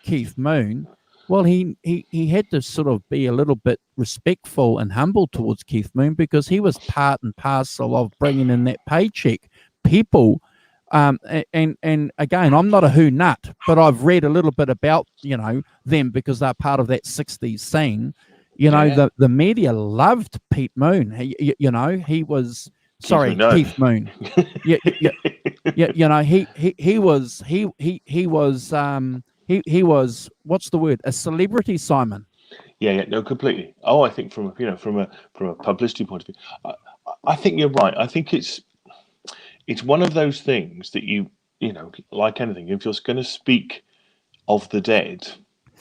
Keith Moon, well, he had to sort of be a little bit respectful and humble towards Keith Moon, because he was part and parcel of bringing in that paycheck. People. And again, I'm not a Who nut, but I've read a little bit about them, because they're part of that 60s scene. The media loved Pete Moon. He was Keith Moon. He was what's the word? A celebrity, Simon. Yeah, no, completely. Oh, I think from a publicity point of view, I think you're right. I think it's one of those things that like anything, if you're going to speak of the dead,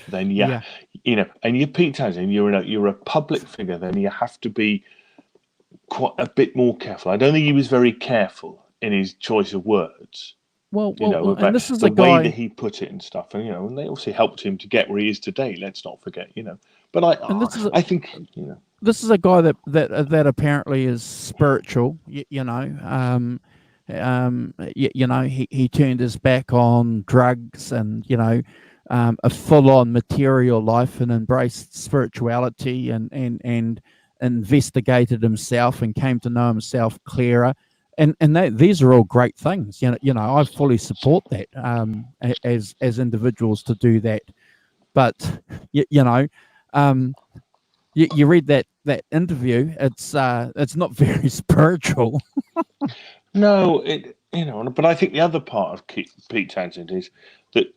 then Yeah. and you're Pete Townsend, you're a public figure, then you have to be quite a bit more careful. I don't think he was very careful in his choice of words, And about this is the a way that guy, he put it and stuff, and they obviously helped him to get where he is today. Let's not forget. But and this is I think this is a guy that apparently is spiritual. He turned his back on drugs and a full-on material life and embraced spirituality and investigated himself and came to know himself clearer. And these are all great things. I fully support that, as individuals to do that. But you, you know. Um, you read that interview, it's not very spiritual. no, but I think the other part of Pete Townsend is that,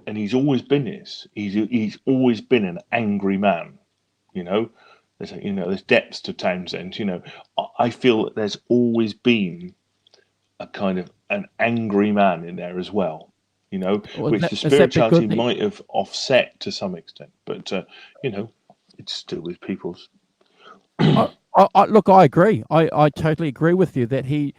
and he's always been this. He's always been an angry man. You know, there's depths to Townsend. I feel that there's always been a kind of an angry man in there as well. Which the Is that because spirituality might have offset to some extent, but it's still with people's. look, I agree. I totally agree with you that he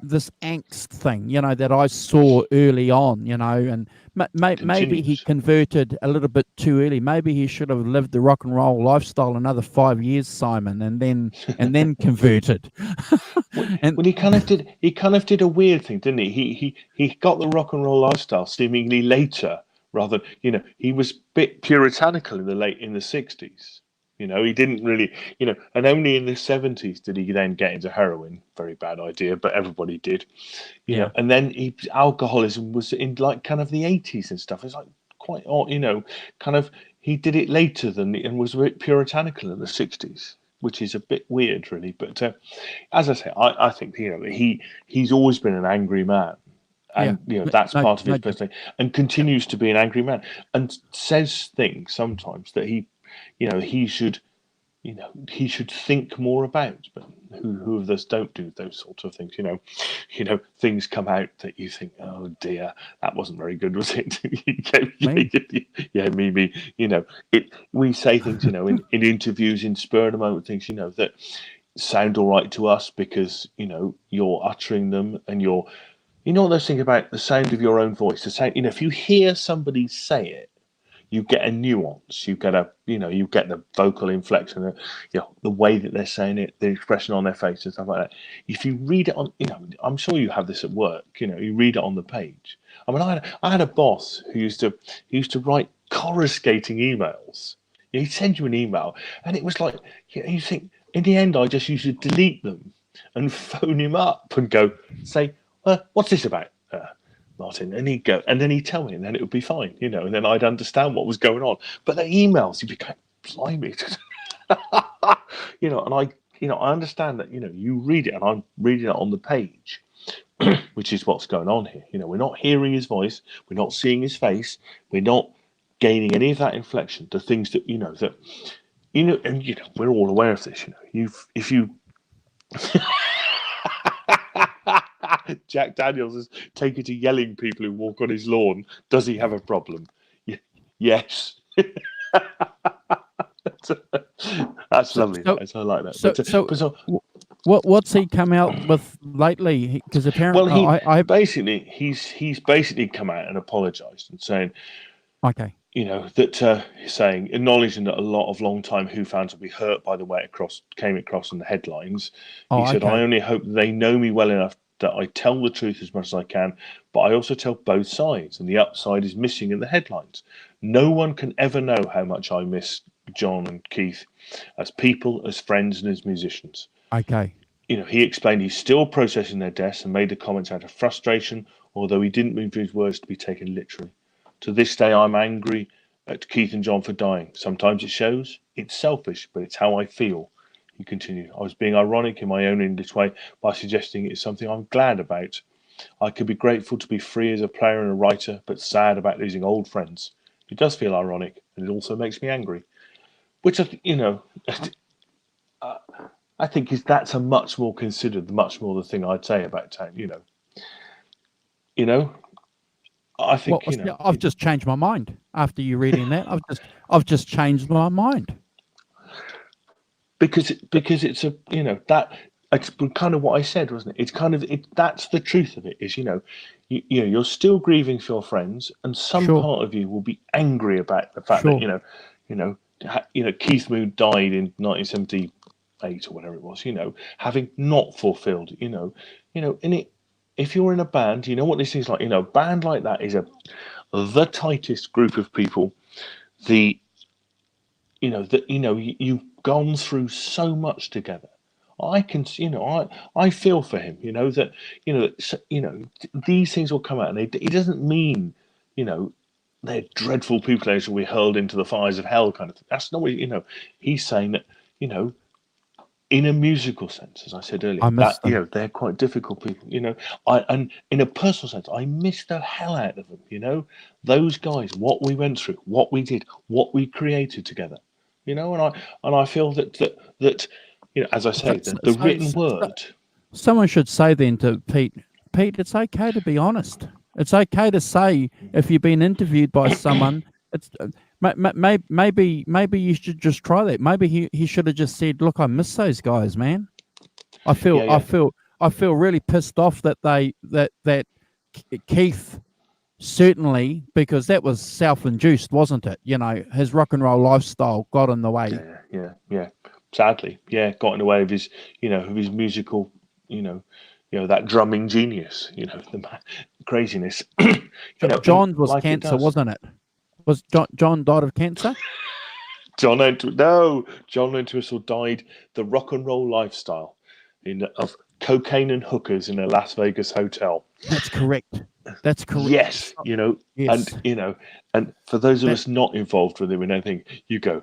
this angst thing, that I saw early on, and maybe he Continues. converted a little bit too early. Maybe he should have lived the rock and roll lifestyle another 5 years, Simon, and then converted. And Well, he kind of did. He kind of did a weird thing, didn't he? He got the rock and roll lifestyle seemingly later, rather. He was a bit puritanical in the 60s. He didn't really. And only in the 70s did he then get into heroin. Very bad idea, but everybody did. yeah, And then alcoholism was in like kind of the 80s and stuff. It's like quite odd. Kind of he did it later and was a bit puritanical in the 60s, which is a bit weird, really. But as I say, I think he's always been an angry man, yeah, and that's no, part of no, his personality, and continues to be an angry man, and says things sometimes that he should he should think more about. But who of us don't do those sorts of things? Things come out that you think, oh dear, that wasn't very good, was it? me. Yeah, me. We say things, in interviews, in spur of the moment things, that sound all right to us because you're uttering them, and what those things about the sound of your own voice. The sound, if you hear somebody say it, you get a nuance. You get the vocal inflection, the way that they're saying it, the expression on their face, and stuff like that. If you read it on, I'm sure you have this at work. You read it on the page. I mean, I had a boss who used to write coruscating emails. He'd send you an email, and it was like you think. In the end, I just used to delete them and phone him up and say, "What's this about?" Martin, and he'd go, and then he'd tell me, and then it would be fine, and then I'd understand what was going on. But the emails, you'd be going, blimey, and I understand that, you read it, and I'm reading it on the page, which is what's going on here. We're not hearing his voice, we're not seeing his face, we're not gaining any of that inflection. The things that and we're all aware of this. If you Jack Daniels is taken to yelling people who walk on his lawn. Does he have a problem? Yes. That's So lovely. so I like that. so so what's he come out with lately? Because Well, apparently, he I basically he's basically come out and apologised and saying, okay. that saying acknowledging that a lot of long-time Who fans will be hurt by the way it came across in the headlines. He Oh, said, "I okay. only hope they know me well enough that I tell the truth as much as I can, but I also tell both sides, and the upside is missing in the headlines. No one can ever know how much I miss John and Keith as people, as friends, and as musicians." Okay. He explained he's still processing their deaths and made the comments out of frustration, although he didn't mean for his words to be taken literally. "To this day, I'm angry at Keith and John for dying. Sometimes it shows. It's selfish, but it's how I feel," he continued. "I was being ironic in my own English way by suggesting it's something I'm glad about. I could be grateful to be free as a player and a writer, but sad about losing old friends. It does feel ironic, and it also makes me angry. which I think that's a much more considered, much more the thing I'd say about Tone. I think I've just changed my mind after you reading that. I've just changed my mind. because it's a that it's kind of what I said, wasn't it? It's kind of that's the truth of it. Is you're still grieving for your friends, and some Sure. part of you will be angry about the fact Sure. that Keith Moon died in 1978 or whatever it was. Having not fulfilled. In it. If you're in a band, you know what this is like. A band like that is the tightest group of people. You've gone through so much together. I can, I feel for him. These things will come out, and it doesn't mean, they're dreadful people who shall be hurled into the fires of hell, kind of thing. That's not what he's saying. That in a musical sense, as I said earlier, I miss that them. they're quite difficult people. And in a personal sense, I miss the hell out of them. Those guys, what we went through, what we did, what we created together. And I feel that as I say, the written word. Someone should say then to Pete, it's okay to be honest. It's okay to say if you've been interviewed by someone. It's maybe you should just try that. Maybe he should have just said, "Look, I miss those guys, man. I feel really pissed off that Keith." Certainly, because that was self-induced, wasn't it? His rock and roll lifestyle got in the way. Yeah. Sadly, got in the way of his, of his musical, that drumming genius, the craziness. John was like cancer, wasn't it? Was John died of cancer? John Entwistle died the rock and roll lifestyle of cocaine and hookers in a Las Vegas hotel. That's correct. That's correct. Yes, Yes. and for those of us not involved with him in anything, you go,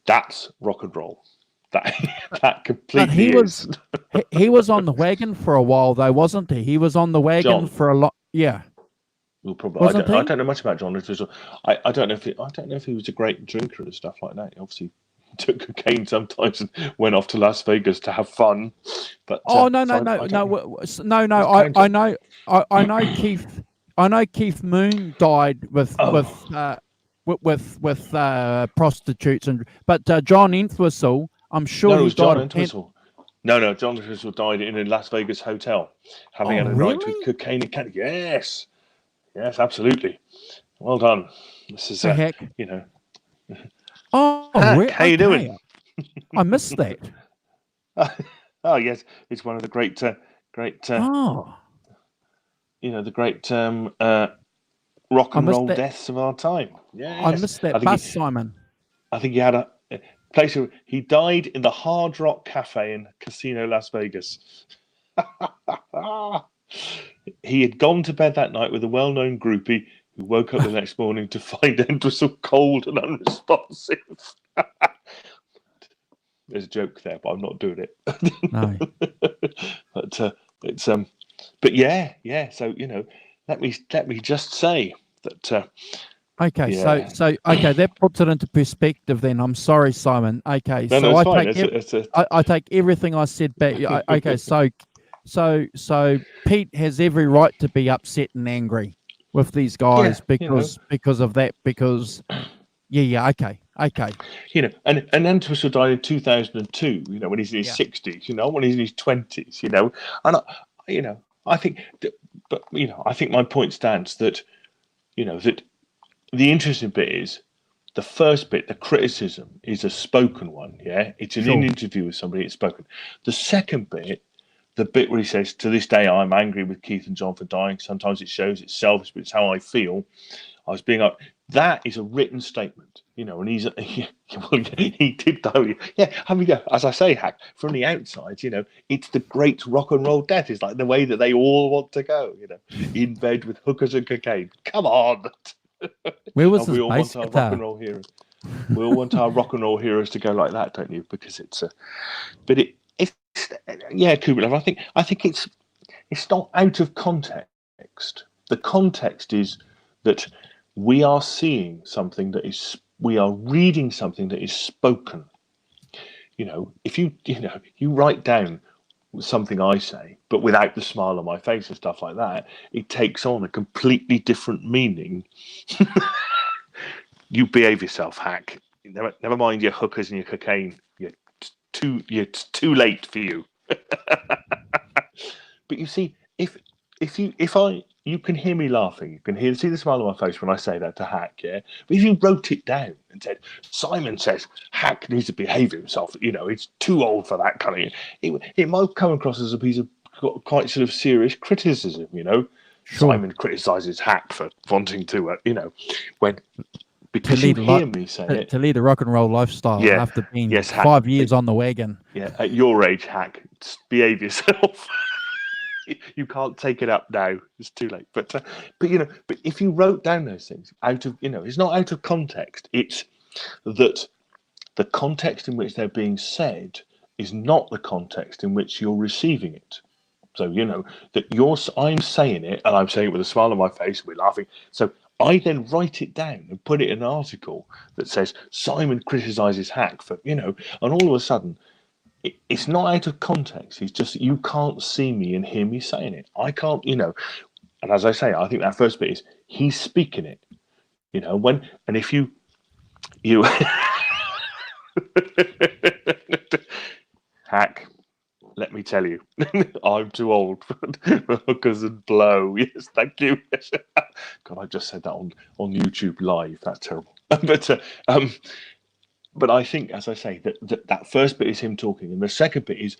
that's rock and roll. That completely is. He was on the wagon for a while, though, wasn't he? He was on the wagon for a lot. Yeah. Well, probably. I don't know much about John Entwistle. I don't know if he was a great drinker and stuff like that. He obviously took cocaine sometimes and went off to Las Vegas to have fun. But no. I know Keith. I know Keith Moon died with prostitutes, but John Entwistle, I'm sure he died of cancer. No, John Entwistle died in a Las Vegas hotel, having had a night with cocaine and candy. Yes, absolutely. Well done. This is heck. Hack, how you doing? I missed that. Oh yes, it's one of the great. The great rock and roll deaths of our time. Yes. I missed that bus, Simon. I think he had a place where he died in the Hard Rock Cafe in Casino Las Vegas. He had gone to bed that night with a well-known groupie who woke up the next morning to find Entwistle cold and unresponsive. There's a joke there, but I'm not doing it. No. But yeah. So let me just say that. Okay, so that puts it into perspective. Then I'm sorry, Simon. Okay, I take everything I said back. Okay, so Pete has every right to be upset and angry with these guys because of that. Because okay. And Entwistle died in 2002. When he's in his 60s. When he's in his 20s. And I think, I think my point stands that, that the interesting bit is the first bit, the criticism, is a spoken one. Yeah, it's an interview with somebody. It's spoken. The second bit, the bit where he says, "To this day, I'm angry with Keith and John for dying. Sometimes it shows it's selfish, but it's how I feel. I was being up." That is a written statement, and he did die. Yeah, I mean, as I say, Hack, from the outside, it's the great rock and roll death. It's like the way that they all want to go, in bed with hookers and cocaine. Come on. Where was we all want our rock and roll heroes. We all want our rock and roll heroes to go like that, don't you? Because it's Kubrick. I think it's not out of context. The context is that we are seeing something that is we are reading something that is spoken. If you write down something I say, but without the smile on my face and stuff like that, it takes on a completely different meaning. You behave yourself, hack. Never mind your hookers and your cocaine. It's too late for you. But you see, if you can hear me laughing, you can see the smile on my face when I say that to Hack, yeah. But if you wrote it down and said, Simon says Hack needs to behave himself, it's too old for that kind of. It might come across as a piece of quite sort of serious criticism, Sure. Simon criticises Hack for wanting to, because you hear me say it. To lead a rock and roll lifestyle after being 5 years on the wagon. Yeah, at your age, Hack, behave yourself. You can't take it up now; it's too late. But if you wrote down those things out of, it's not out of context. It's that the context in which they're being said is not the context in which you're receiving it. So that I'm saying it, and I'm saying it with a smile on my face, and we're laughing. So I then write it down and put it in an article that says Simon criticises Hack for, and all of a sudden. It's not out of context. It's just you can't see me and hear me saying it. I can't, and as I say, I think that first bit is he's speaking it. And if you Hack, let me tell you, I'm too old for hookers and blow. Yes, thank you. God, I just said that on YouTube live. That's terrible. But I think, as I say, that first bit is him talking, and the second bit is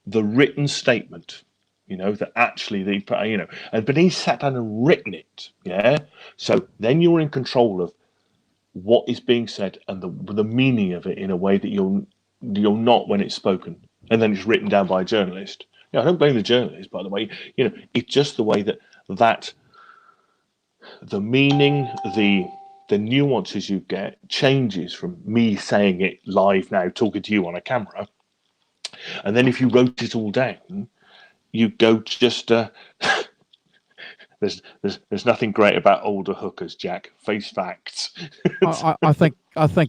the written statement. That actually but he's sat down and written it. Yeah. So then you're in control of what is being said and the meaning of it in a way that you're not when it's spoken, and then it's written down by a journalist. I don't blame the journalist, by the way. It's just the way that the meaning, the nuances you get changes from me saying it live now, talking to you on a camera. And then if you wrote it all down, you go just, there's nothing great about older hookers, Jack. Face facts. I think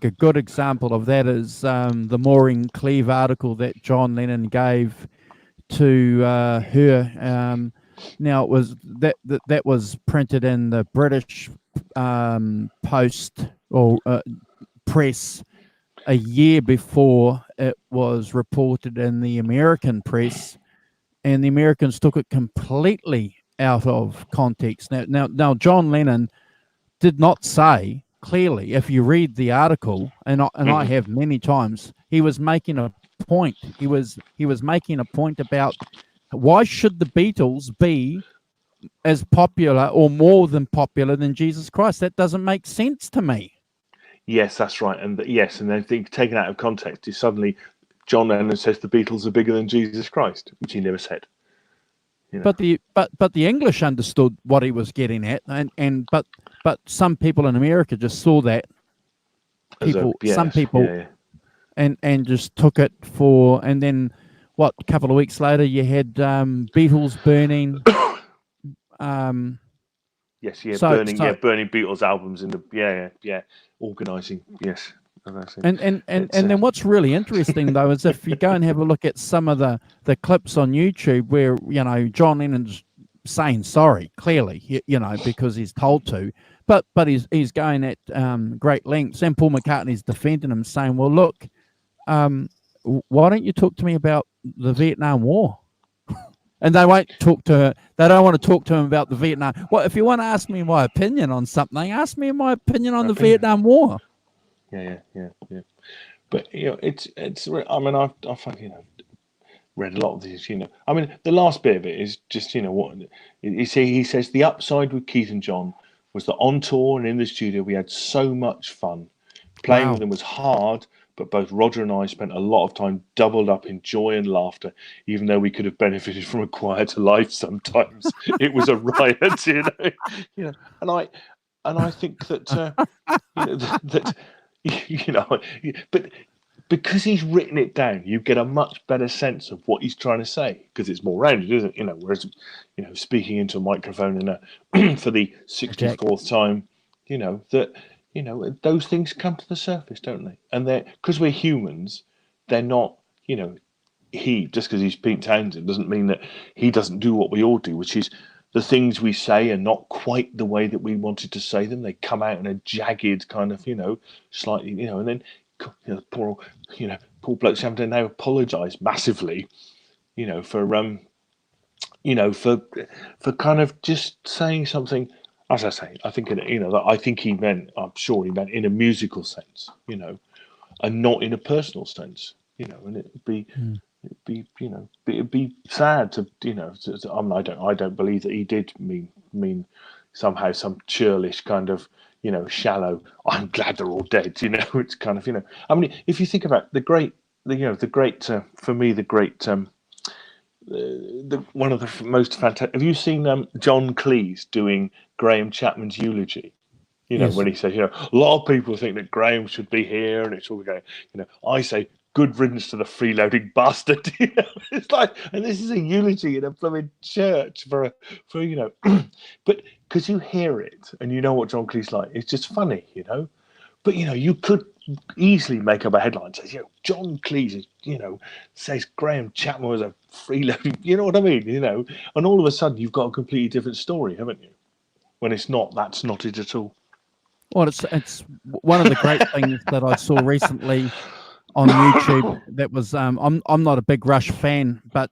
a good example of that is the Maureen Cleave article that John Lennon gave to her. Now it was that was printed in the British Post or press a year before it was reported in the American press, and the Americans took it completely out of context. Now John Lennon did not say clearly, if you read the article, and I have many times, he was making a point. He was making a point about why should the Beatles be as popular or more than popular than Jesus Christ? That doesn't make sense to me. Yes, that's right. And then taken out of context is suddenly John Lennon says the Beatles are bigger than Jesus Christ, which he never said. But the English understood what he was getting at, but some people in America just saw that some people and just took it for, and then a couple of weeks later you had Beatles burning. Burning Beatles albums in the organising, yes. And then what's really interesting though is if you go and have a look at some of the clips on YouTube where John Lennon's saying sorry clearly, because he's told to, but he's going at great lengths, and Paul McCartney's defending him, saying, well, look, why don't you talk to me about the Vietnam War? And they won't talk to her. They don't want to talk to him about the Vietnam. Well, if you want to ask me my opinion on something, ask me my opinion on the Vietnam War. Yeah. But it's. I mean, I've read a lot of these. I mean, the last bit of it is just what he says. The upside with Keith and John was that on tour and in the studio we had so much fun. Playing with them was hard, but both Roger and I spent a lot of time doubled up in joy and laughter, even though we could have benefited from a quieter life sometimes. It was a riot, And I think that but because he's written it down, you get a much better sense of what he's trying to say because it's more rounded, isn't it? Whereas speaking into a microphone for the 64th time, that those things come to the surface, don't they? And they're, because we're humans, they're not, just because he's Pete Townsend doesn't mean that he doesn't do what we all do, which is the things we say are not quite the way that we wanted to say them. They come out in a jagged kind of, slightly, and then poor, poor blokes having to now apologise massively, for for kind of just saying something. As I say, I think I'm sure he meant in a musical sense, and not in a personal sense, and it'd be sad to, I don't believe that he did mean somehow some churlish kind of, shallow, I'm glad they're all dead, it's kind of, I mean, if you think about for me, the great, one of the most fantastic, have you seen John Cleese doing Graham Chapman's eulogy? Yes. When he says, a lot of people think that Graham should be here, and it's all going, I say, good riddance to the freeloading bastard. It's like, and this is a eulogy in a blooming church for but because you hear it and you know what John Cleese like, it's just funny, But you could easily make up a headline that says, John Cleese, says Graham Chapman was a freeloading. You know what I mean? And all of a sudden you've got a completely different story, haven't you? When it's not, that's not it at all. Well, it's one of the great things that I saw recently on YouTube. That was I'm not a big Rush fan, but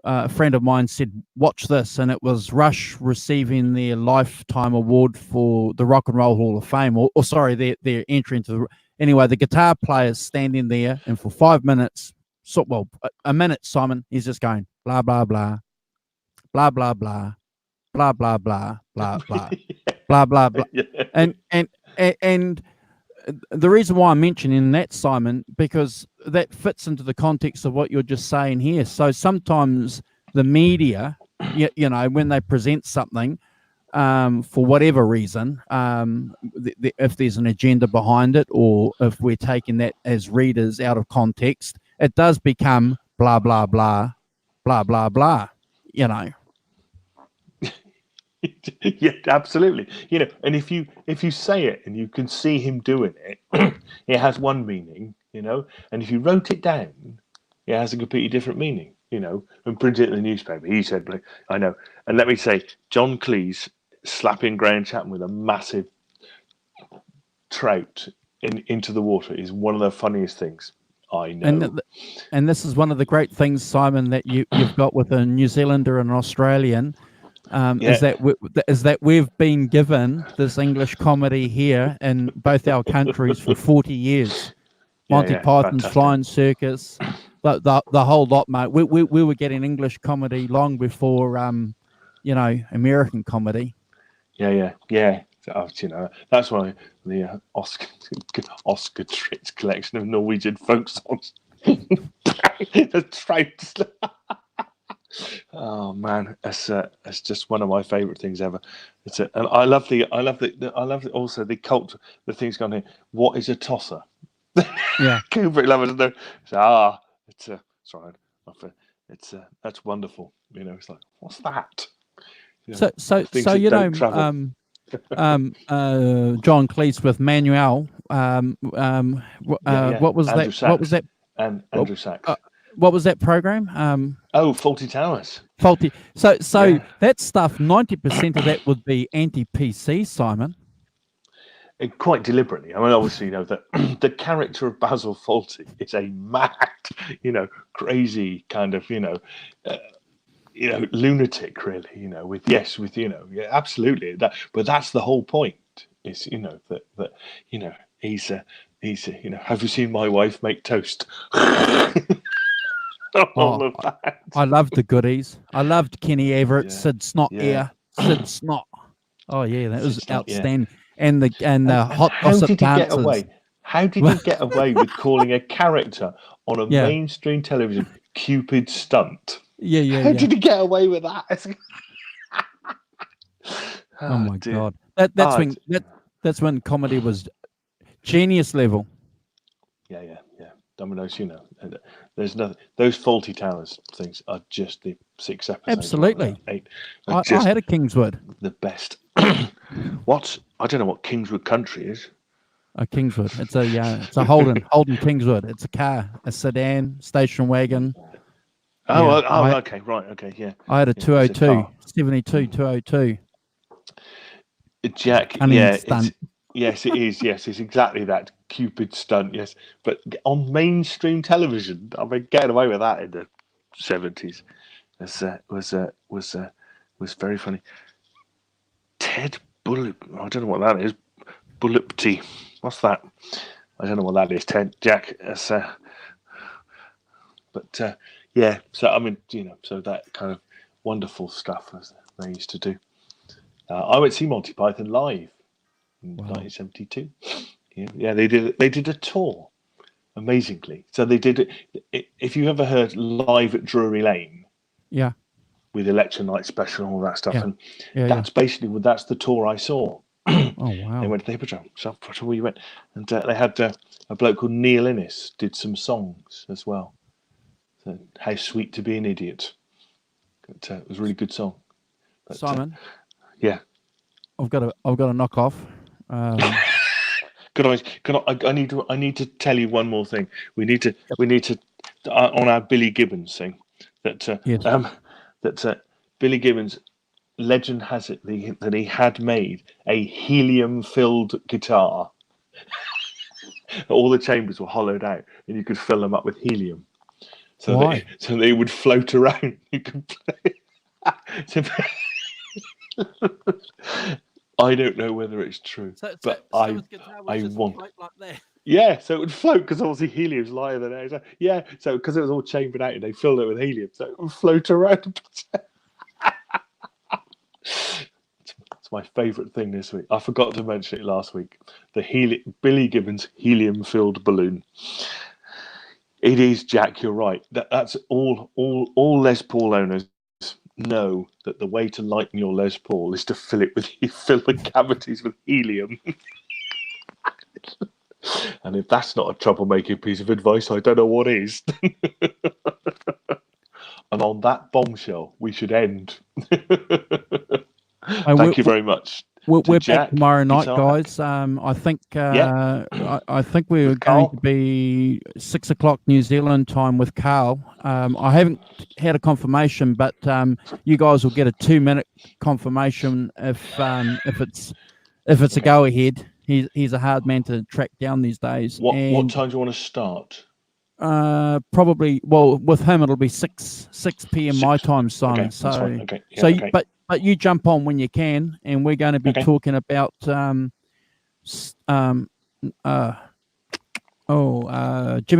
a friend of mine said, "Watch this," and it was Rush receiving their lifetime award for the Rock and Roll Hall of Fame, or sorry, their entry into the. Anyway, the guitar player's standing there, and for 5 minutes, a minute, Simon, he's just going blah blah blah, blah blah blah, blah blah blah, blah blah. Blah blah blah, and the reason why I'm mentioning that, Simon, because that fits into the context of what you're just saying here. So sometimes the media, when they present something, for whatever reason, if there's an agenda behind it, or if we're taking that as readers out of context, it does become blah blah blah, blah blah blah. Yeah, absolutely. And if you say it and you can see him doing it, it has one meaning, and if you wrote it down, it has a completely different meaning, and print it in the newspaper. He said, I know. And let me say, John Cleese slapping Graham Chapman with a massive trout into the water is one of the funniest things I know. And this is one of the great things, Simon, that you've got with a New Zealander and an Australian. Is that we've been given this English comedy here in both our countries for 40 years. Monty Python's fantastic. Flying Circus, the whole lot, mate. We were getting English comedy long before American comedy. Yeah. That's why the Oscar Tritz collection of Norwegian folk songs. The trout. Oh man, that's just one of my favourite things ever. And I love also the cult, the things going here. What is a tosser? Yeah, Kubrick lovers know. That's wonderful. It's like, what's that? So John Cleese with Manuel. What was Andrew that? Sachs. What was that? And Andrew Sachs. What was that program? Fawlty Towers. Faulty. So that stuff, 90% of that would be anti-PC, Simon. Quite deliberately. I mean, obviously, that the character of Basil Fawlty is a mad, crazy kind of, lunatic, really. Absolutely. But that's the whole point. Is that he's have you seen my wife make toast? All of that. I loved the goodies. I loved Kenny Everett, Sid Snot Ear, Sid Snot. Oh yeah, that was outstanding. And the hot gossip dancers. How did he get away with calling a character on a mainstream television Cupid stunt? Yeah. How did he get away with that? Oh my God. That's when comedy was genius level. Yeah. I mean, there's nothing. Those Faulty Towers things are just the 6 episodes. Absolutely. 8. I had a Kingswood. The best. What? I don't know what Kingswood Country is. A Kingswood. It's a Holden Kingswood. It's a car, a sedan, station wagon. Okay, right, okay, yeah. I had a 202, 72 202. Jack, yes, it is. Yes, it's exactly that Cupid stunt. Yes, but on mainstream television, I mean, getting away with that in the 70s was very funny. Ted Bullet. I don't know what that is. Bullipty. What's that? I don't know what that is. Ted Jack. Yeah. So I mean, so that kind of wonderful stuff as they used to do. I went to see Monty Python live in 1972. Yeah, they did a tour, amazingly. So they did it. If you've ever heard Live at Drury Lane, yeah, with Election Night Special and all that stuff, and that's basically that's the tour I saw. Oh wow! They went to the Hippodrome. So we went, and they had a bloke called Neil Innes did some songs as well. So, How Sweet to Be an Idiot. It was a really good song. But, Simon. Yeah. I've got to knock off. Can I need to tell you one more thing. We need to on our Billy Gibbons thing that Billy Gibbons, legend has it that he had made a helium-filled guitar. All the chambers were hollowed out, and you could fill them up with helium. So they would float around. You could play. I don't know whether it's true, but I want. Like that. Yeah, so it would float because obviously helium's lighter than air. So, yeah, so because it was all chambered out and they filled it with helium, so it would float around. It's my favourite thing this week. I forgot to mention it last week. The Billy Gibbons helium-filled balloon. It is, Jack. You're right. That's all Les Paul owners know that the way to lighten your Les Paul is to fill the cavities with helium. And if that's not a troublemaking piece of advice, I don't know what is. And on that bombshell, we should end. Thank you very much. We're back tomorrow night, guys. I think I think we're going to be 6 o'clock New Zealand time with Carl. I haven't had a confirmation, but you guys will get a 2-minute confirmation if it's a go ahead. He's a hard man to track down these days. What time do you want to start? Probably. Well, with him it'll be 6 p.m. my time, Simon. Okay, okay. But you jump on when you can, and we're going to be talking about Jimi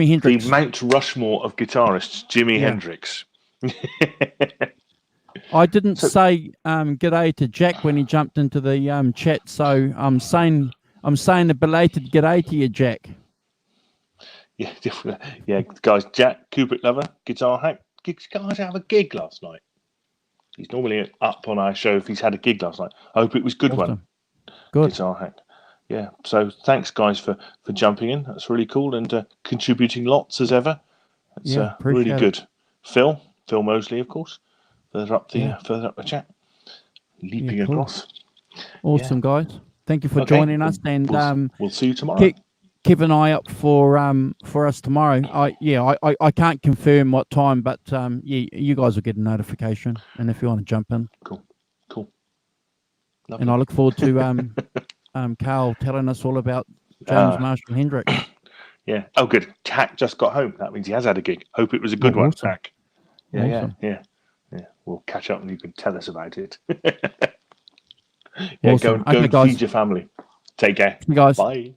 Hendrix. The Mount Rushmore of guitarists, Jimi Hendrix. I didn't say g'day to Jack when he jumped into the chat, so I'm saying a belated g'day to you, Jack. Yeah, guys. Jack, Cupid lover, guitar hack. Guys have a gig last night. He's normally up on our show if he's had a gig last night. I hope it was a good one. Good. Guitar hack. Yeah. So thanks, guys, for jumping in. That's really cool and contributing lots as ever. It's really good. Phil Mosley, of course. Further up the chat. Leaping across. Awesome, guys. Thank you for joining us, and we'll see you tomorrow. Keep an eye out for us tomorrow. I can't confirm what time, but you guys will get a notification, and if you want to jump in, cool. Lovely. And I look forward to Carl telling us all about James Marshall Hendrix. Yeah. Oh, good. Hack just got home. That means he has had a gig. Hope it was a good one, Hack. Yeah, awesome. Yeah. We'll catch up and you can tell us about it. Awesome. Go and feed your family. Take care. You guys. Bye.